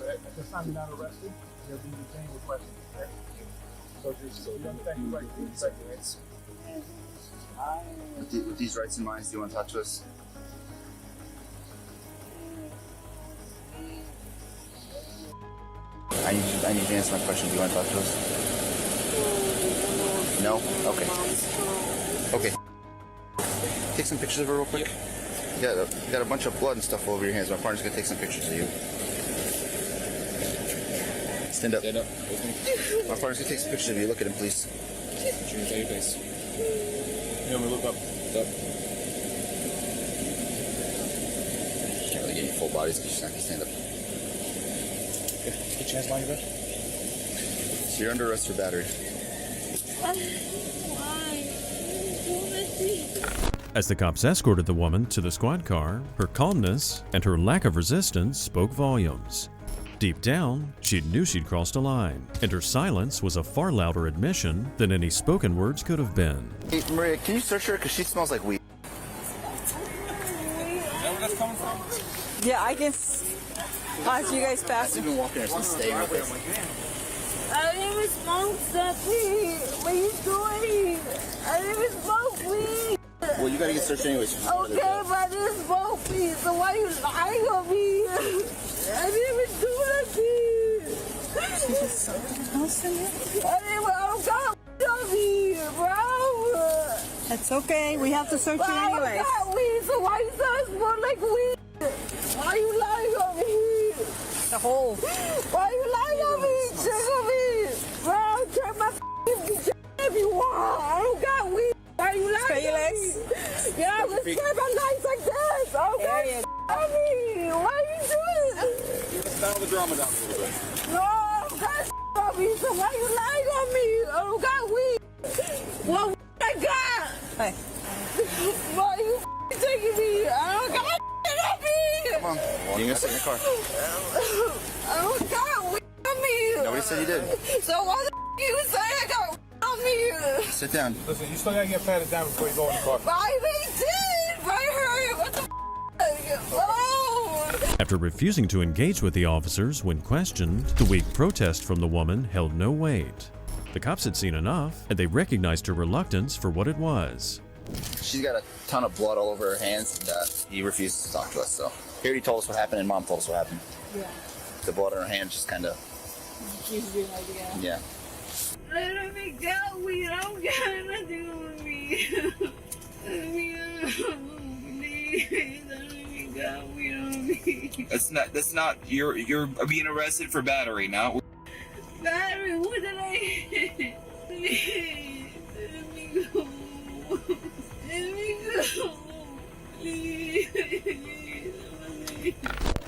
At this time, you're not arrested. You're being detained with questions. Okay? So you understand your rights. With these rights in mind, do you want to talk to us? I need you to answer my question. Do you want to talk to us? No? Okay. Okay. Take some pictures of her real quick. You got a bunch of blood and stuff all over your hands. My partner's going to take some pictures of you. Stand up. Stand up. My partner's going to take some pictures of you. Look at him, please. Show your face. Yeah, we look up. Can't really get any full bodies because she's not going to stand up. Okay, get your hands behind your back. So you're under arrest for battery. As the cops escorted the woman to the squad car, her calmness and her lack of resistance spoke volumes. Deep down, she knew she'd crossed a line, and her silence was a far louder admission than any spoken words could have been. Hey, Maria, can you search her? Because she smells like weed. Where that's coming from? Yeah, I can ask you guys back. You've been walking there since staying with us. I didn't even smoke something. What are you doing? I didn't even smoke weed. Well, you gotta get searched anyways. Okay, but I didn't smoke weed, so why are you lying on me? I didn't even do nothing. I don't got weed on me, bro. That's okay. We have to search you I anyways. don't got weed, so why you say I smell like weed? Why are you lying on me? The whole. Why are you lying on me? Check on me. Bro, check my f***ing if you want. I don't got weed. Why are you lying on me? Yeah, let's try my lights like this. Okay, on me. Why are you doing it? Let's dial the drama down a little bit. No, I don't got on me, so why are you lying on me? I don't got weed. What I got? Hey. Why are you taking me? I don't got on me. Come on. You gonna sit in the car? I don't got weed on me. Nobody said you did. So why the you say I got weed on me? Sit down. Listen, you still gotta get patted down before you go in the car. Why they did? Why her? What the Oh! After refusing to engage with the officers when questioned, the weak protest from the woman held no weight. The cops had seen enough, and they recognized her reluctance for what it was. She's got a ton of blood all over her hands, and he refuses to talk to us. So he already told us what happened, and Mom told us what happened. Yeah. The blood on her hand just kind of. Gives you an idea. Yeah. Let me go. We don't got nothing on me. Let me go. Please. Let me go. We don't. That's not. You're being arrested for battery now. Battery. What did I hit? Please. Let me go. Let me go. Please.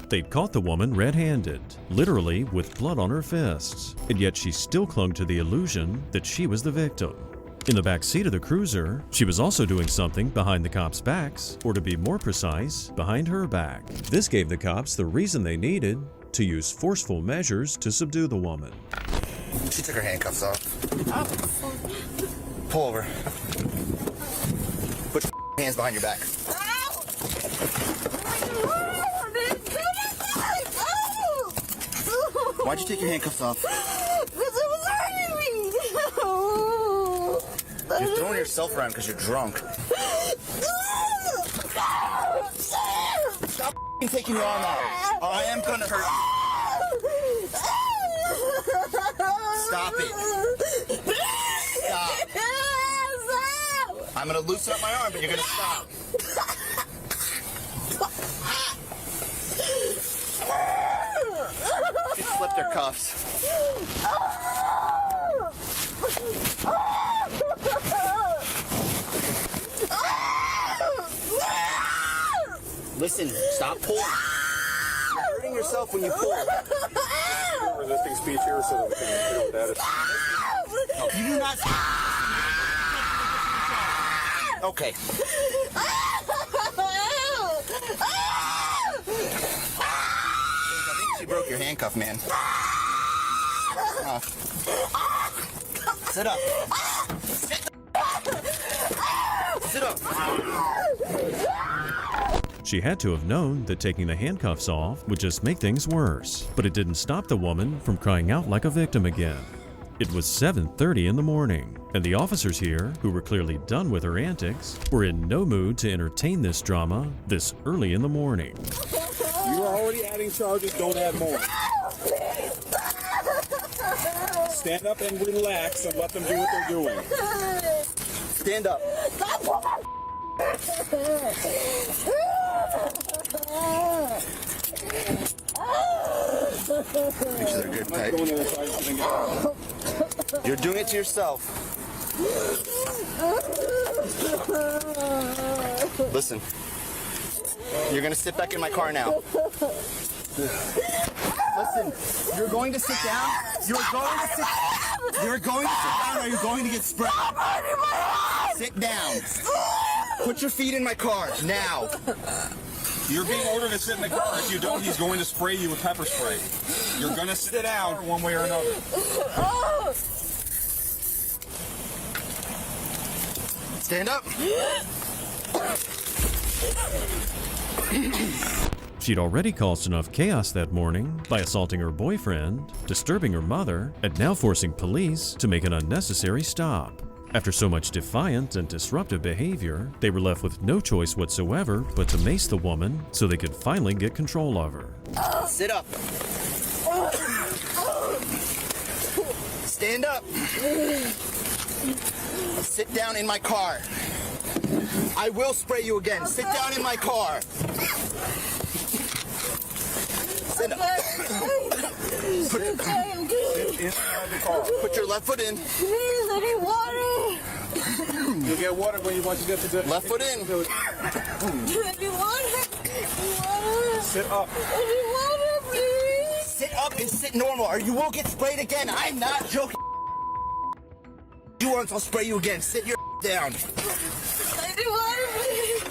They'd caught the woman red-handed, literally with blood on her fists, and yet she still clung to the illusion that she was the victim. In the back seat of the cruiser, she was also doing something behind the cops' backs, or to be more precise, behind her back. This gave the cops the reason they needed to use forceful measures to subdue the woman. She took her handcuffs off. Pull over. Put your hands behind your back. Why'd you take your handcuffs off? Because it was hurting me. You're throwing yourself around because you're drunk. Stop taking your arm out. I am gonna hurt you. Stop it. Stop. I'm gonna loosen up my arm, but you're gonna stop. slipped her cuffs. Listen, stop pulling. You're hurting yourself when you pull. Resisting speech here so that we can deal with that. You do not. Okay. I think she broke your handcuff, man. Sit up. Sit up. She had to have known that taking the handcuffs off would just make things worse, but it didn't stop the woman from crying out like a victim again. It was 7:30 in the morning, and the officers here, who were clearly done with her antics, were in no mood to entertain this drama this early in the morning. You are already adding charges, don't add more. Stand up and relax and let them do what they're doing. Stand up. Pictures are good, tight. You're doing it to yourself. Listen, you're gonna sit back in my car now. Listen, you're going to sit down. You're going to sit down, or you're going to get sprayed. Sit down. Put your feet in my car now. You're being ordered to sit in the car. If you don't, he's going to spray you with pepper spray. You're going to sit down one way or another. Stand up. She'd already caused enough chaos that morning by assaulting her boyfriend, disturbing her mother, and now forcing police to make an unnecessary stop. After so much defiant and disruptive behavior, they were left with no choice whatsoever but to mace the woman so they could finally get control of her. Sit up. Stand up. Sit down in my car. I will spray you again. Sit down in my car. Sit up. Sit inside the car. Put your left foot in. Please, I need water. You'll get water when you want to get to the left foot in. I need water. Sit up. I need water, please. Sit up and sit normal, or you will get sprayed again. I'm not joking. You want, I'll spray you again. Sit your down. I need water, please.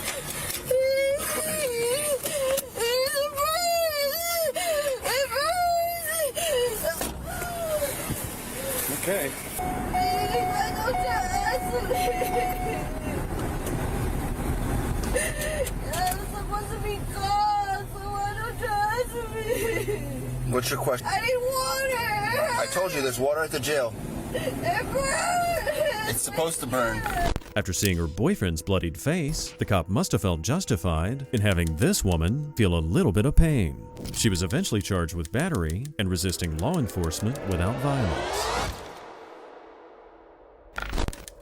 Okay. I'm supposed to be gone, so why don't you answer me? What's your question? I need water. I told you there's water at the jail. It burns. It's supposed to burn. After seeing her boyfriend's bloodied face, the cop must have felt justified in having this woman feel a little bit of pain. She was eventually charged with battery and resisting law enforcement without violence.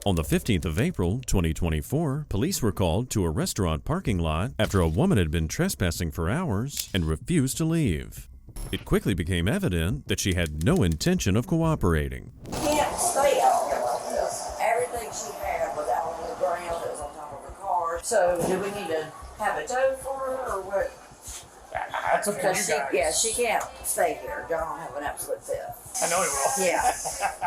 On the 15th of April, 2024, police were called to a restaurant parking lot after a woman had been trespassing for hours and refused to leave. It quickly became evident that she had no intention of cooperating. Can't stay out here like this. Everything she had was out on the ground. It was on top of her car. So, do we need to have a tow for her or what? That's up to you guys. Yeah, she can't stay here. Y'all don't have an absolute fit. I know he will. Yeah.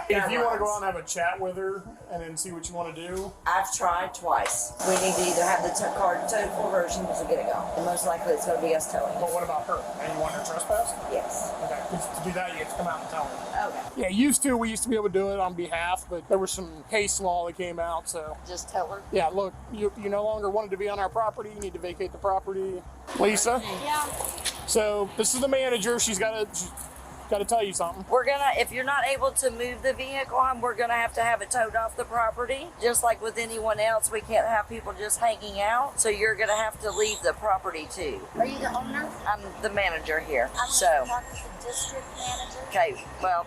If you want to go out and have a chat with her and then see what you want to do. I've tried twice. We need to either have the car towed for her or she needs to get it gone. And most likely it's going to be us towing. But what about her? And you want her trespassed? Yes. Okay. To do that, you have to come out and tell her. Okay. Yeah, we used to be able to do it on behalf, but there was some case law that came out, so. Just tell her? Yeah, look, you no longer wanted to be on our property. You need to vacate the property. Lisa? Yeah. So this is the manager. She's got to tell you something. We're gonna, if you're not able to move the vehicle, we're gonna have to have it towed off the property. Just like with anyone else, we can't have people just hanging out. So you're gonna have to leave the property too. Are you the owner? I'm the manager here. I'm so. talk to the district manager. Okay, well.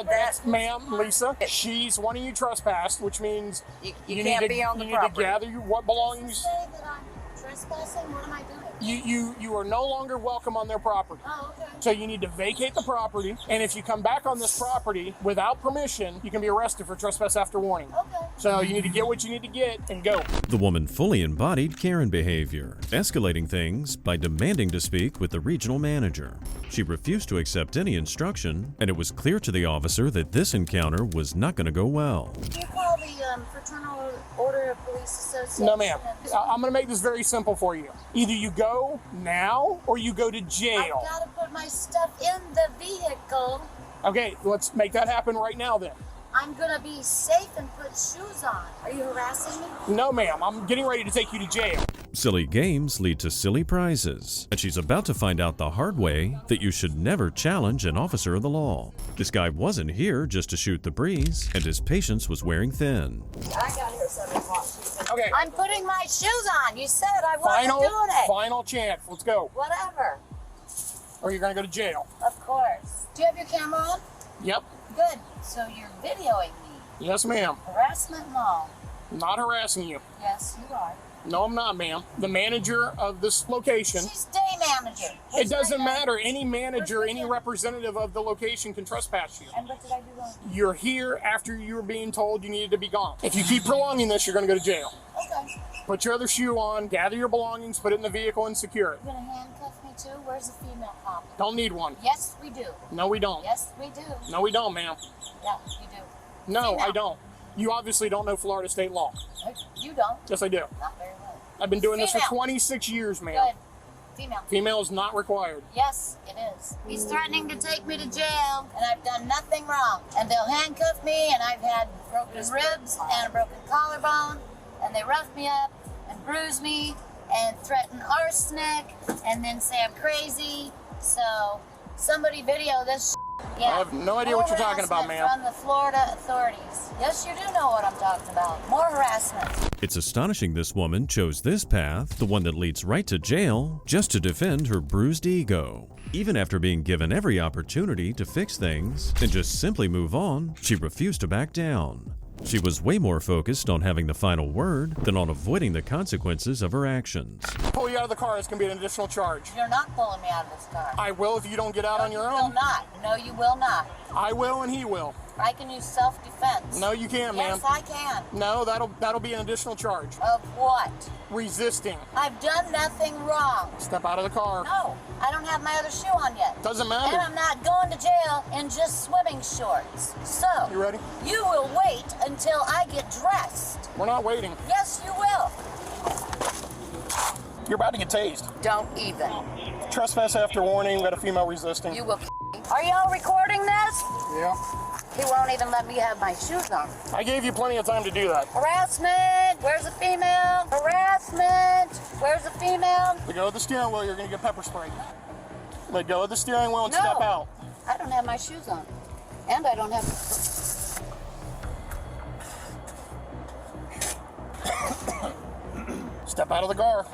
That's ma'am, Lisa. She's wanting you trespassed, which means you can't be on the property. You need to gather what belongings. Say that I'm trespassing? What am I doing? You are no longer welcome on their property. Oh, okay. So you need to vacate the property, and if you come back on this property without permission, you can be arrested for trespass after warning. Okay. So you need to get what you need to get and go. The woman fully embodied Karen behavior, escalating things by demanding to speak with the regional manager. She refused to accept any instruction, and it was clear to the officer that this encounter was not going to go well. Do you call the Fraternal Order of Police Association? No, ma'am. I'm going to make this very simple for you. Either you go now or you go to jail. I've got to put my stuff in the vehicle. Okay, let's make that happen right now then. I'm going to be safe and put shoes on. Are you harassing me? No, ma'am. I'm getting ready to take you to jail. Silly games lead to silly prizes, and she's about to find out the hard way that you should never challenge an officer of the law. This guy wasn't here just to shoot the breeze, and his patience was wearing thin. I got here 7 o'clock. Okay. I'm putting my shoes on. You said I wasn't doing it. Final chance. Let's go. Whatever. Or you're going to go to jail. Of course. Do you have your camera on? Yep. Good. So you're videoing me. Yes, ma'am. Harassment law. Not harassing you. Yes, you are. No, I'm not, ma'am. The manager of this location. She's day manager. It doesn't matter. Any manager, any representative of the location can trespass you. And what did I do wrong? You're here after you were being told you needed to be gone. If you keep prolonging this, you're going to go to jail. Okay. Put your other shoe on, gather your belongings, put it in the vehicle, and secure it. You're going to handcuff me too? Where's the female cop? Don't need one. Yes, we do. No, we don't. Yes, we do. No, we don't, ma'am. Yeah, you do. No, Female. I don't. You obviously don't know Florida state law. You don't. Yes, I do. Not very well. I've been doing this for Female. 26 years, ma'am. Good. Female. Female is not required. Yes, it is. He's threatening to take me to jail, and I've done nothing wrong. And they'll handcuff me, and I've had broken ribs and a broken collarbone, and they rough me up and bruise me and threaten arsenic and then say I'm crazy. So somebody video this. Yeah. I have no idea what you're talking about, ma'am. From the Florida authorities. Yes, you do know what I'm talking about. More harassment. It's astonishing this woman chose this path, the one that leads right to jail, just to defend her bruised ego. Even after being given every opportunity to fix things and just simply move on, she refused to back down. She was way more focused on having the final word than on avoiding the consequences of her actions. Pull you out of the car, it's going to be an additional charge. You're not pulling me out of this car. I will if you don't get out on your You own. will not. No, you will not. I will and he will. I can use self-defense. No, you can't, ma'am. Yes, I can. No, that'll be an additional charge. Of what? Resisting. I've done nothing wrong. Step out of the car. No, I don't have my other shoe on yet. Doesn't matter. And I'm not going to jail in just swimming shorts. So, you ready? You will wait until I get dressed. We're not waiting. Yes, you will. You're about to get tased. Don't even. Trespass after warning, got a female resisting. You will. Are y'all recording this? Yeah. He won't even let me have my shoes on. I gave you plenty of time to do that. Harassment! Where's the female? Harassment! Where's the female? Let go of the steering wheel, you're going to get pepper sprayed. Let go of the steering wheel and step out. I don't have my shoes on. And I don't have... Step out of the car.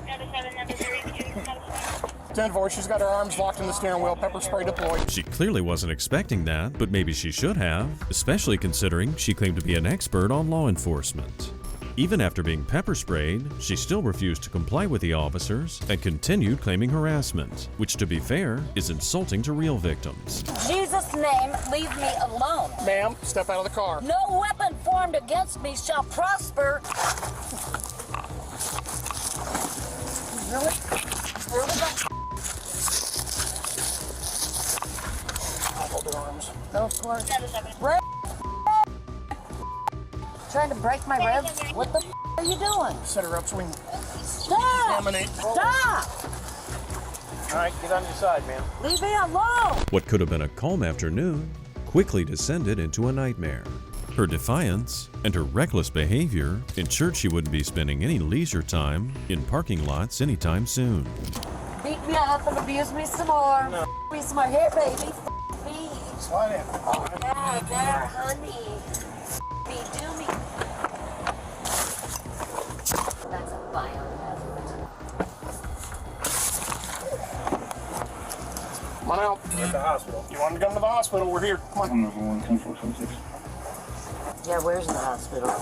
10-4, she's got her arms locked in the steering wheel, pepper spray deployed. She clearly wasn't expecting that, but maybe she should have, especially considering she claimed to be an expert on law enforcement. Even after being pepper sprayed, she still refused to comply with the officers and continued claiming harassment, which, to be fair, is insulting to real victims. Jesus' name, leave me alone. Ma'am, step out of the car. No weapon formed against me shall prosper. Really? Hold their arms. No, of course. Trying to break my ribs? What the are you doing? Set her up so we can Stop! examine. Stop! All right, get on your side, man. Leave me alone! What could have been a calm afternoon quickly descended into a nightmare. Her defiance and her reckless behavior ensured she wouldn't be spending any leisure time in parking lots anytime soon. Beat me up and abuse me some more. No. Me some more. Here, baby. Me. Slide in. Oh, yeah, there, honey. Me, do me. That's a biohazard. Come on out. We're at the hospital. You want to come to the hospital? We're here. Come on. Number 1, 10-4, 26. Yeah, where's the hospital?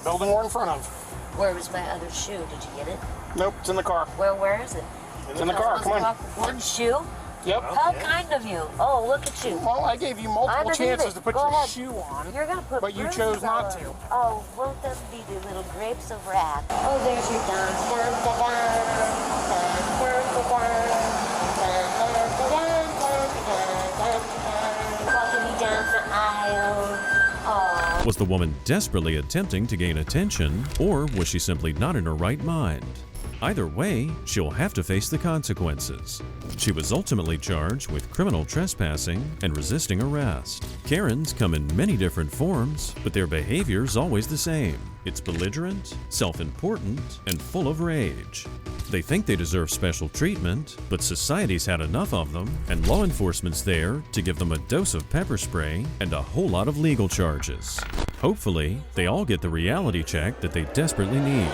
Building we're in front of. Where was my other shoe? Did you get it? Nope, it's in the car. Where is it? It's in the car, come on. One shoe? Yep. How kind of you. Oh, look at you. Well, I gave you multiple chances to put Go your ahead. shoe on, You're gonna put but you bruises chose not all to. over. Oh, won't them be the little grapes of wrath? Oh, there's your dun dun dun dun dun dun dun dun dun dun dun dun dun dun. Walking me down the aisle. Oh. Was the woman desperately attempting to gain attention, or was she simply not in her right mind? Either way, she'll have to face the consequences. She was ultimately charged with criminal trespassing and resisting arrest. Karens come in many different forms, but their behavior's always the same. It's belligerent, self-important, and full of rage. They think they deserve special treatment, but society's had enough of them, and law enforcement's there to give them a dose of pepper spray and a whole lot of legal charges. Hopefully, they all get the reality check that they desperately need.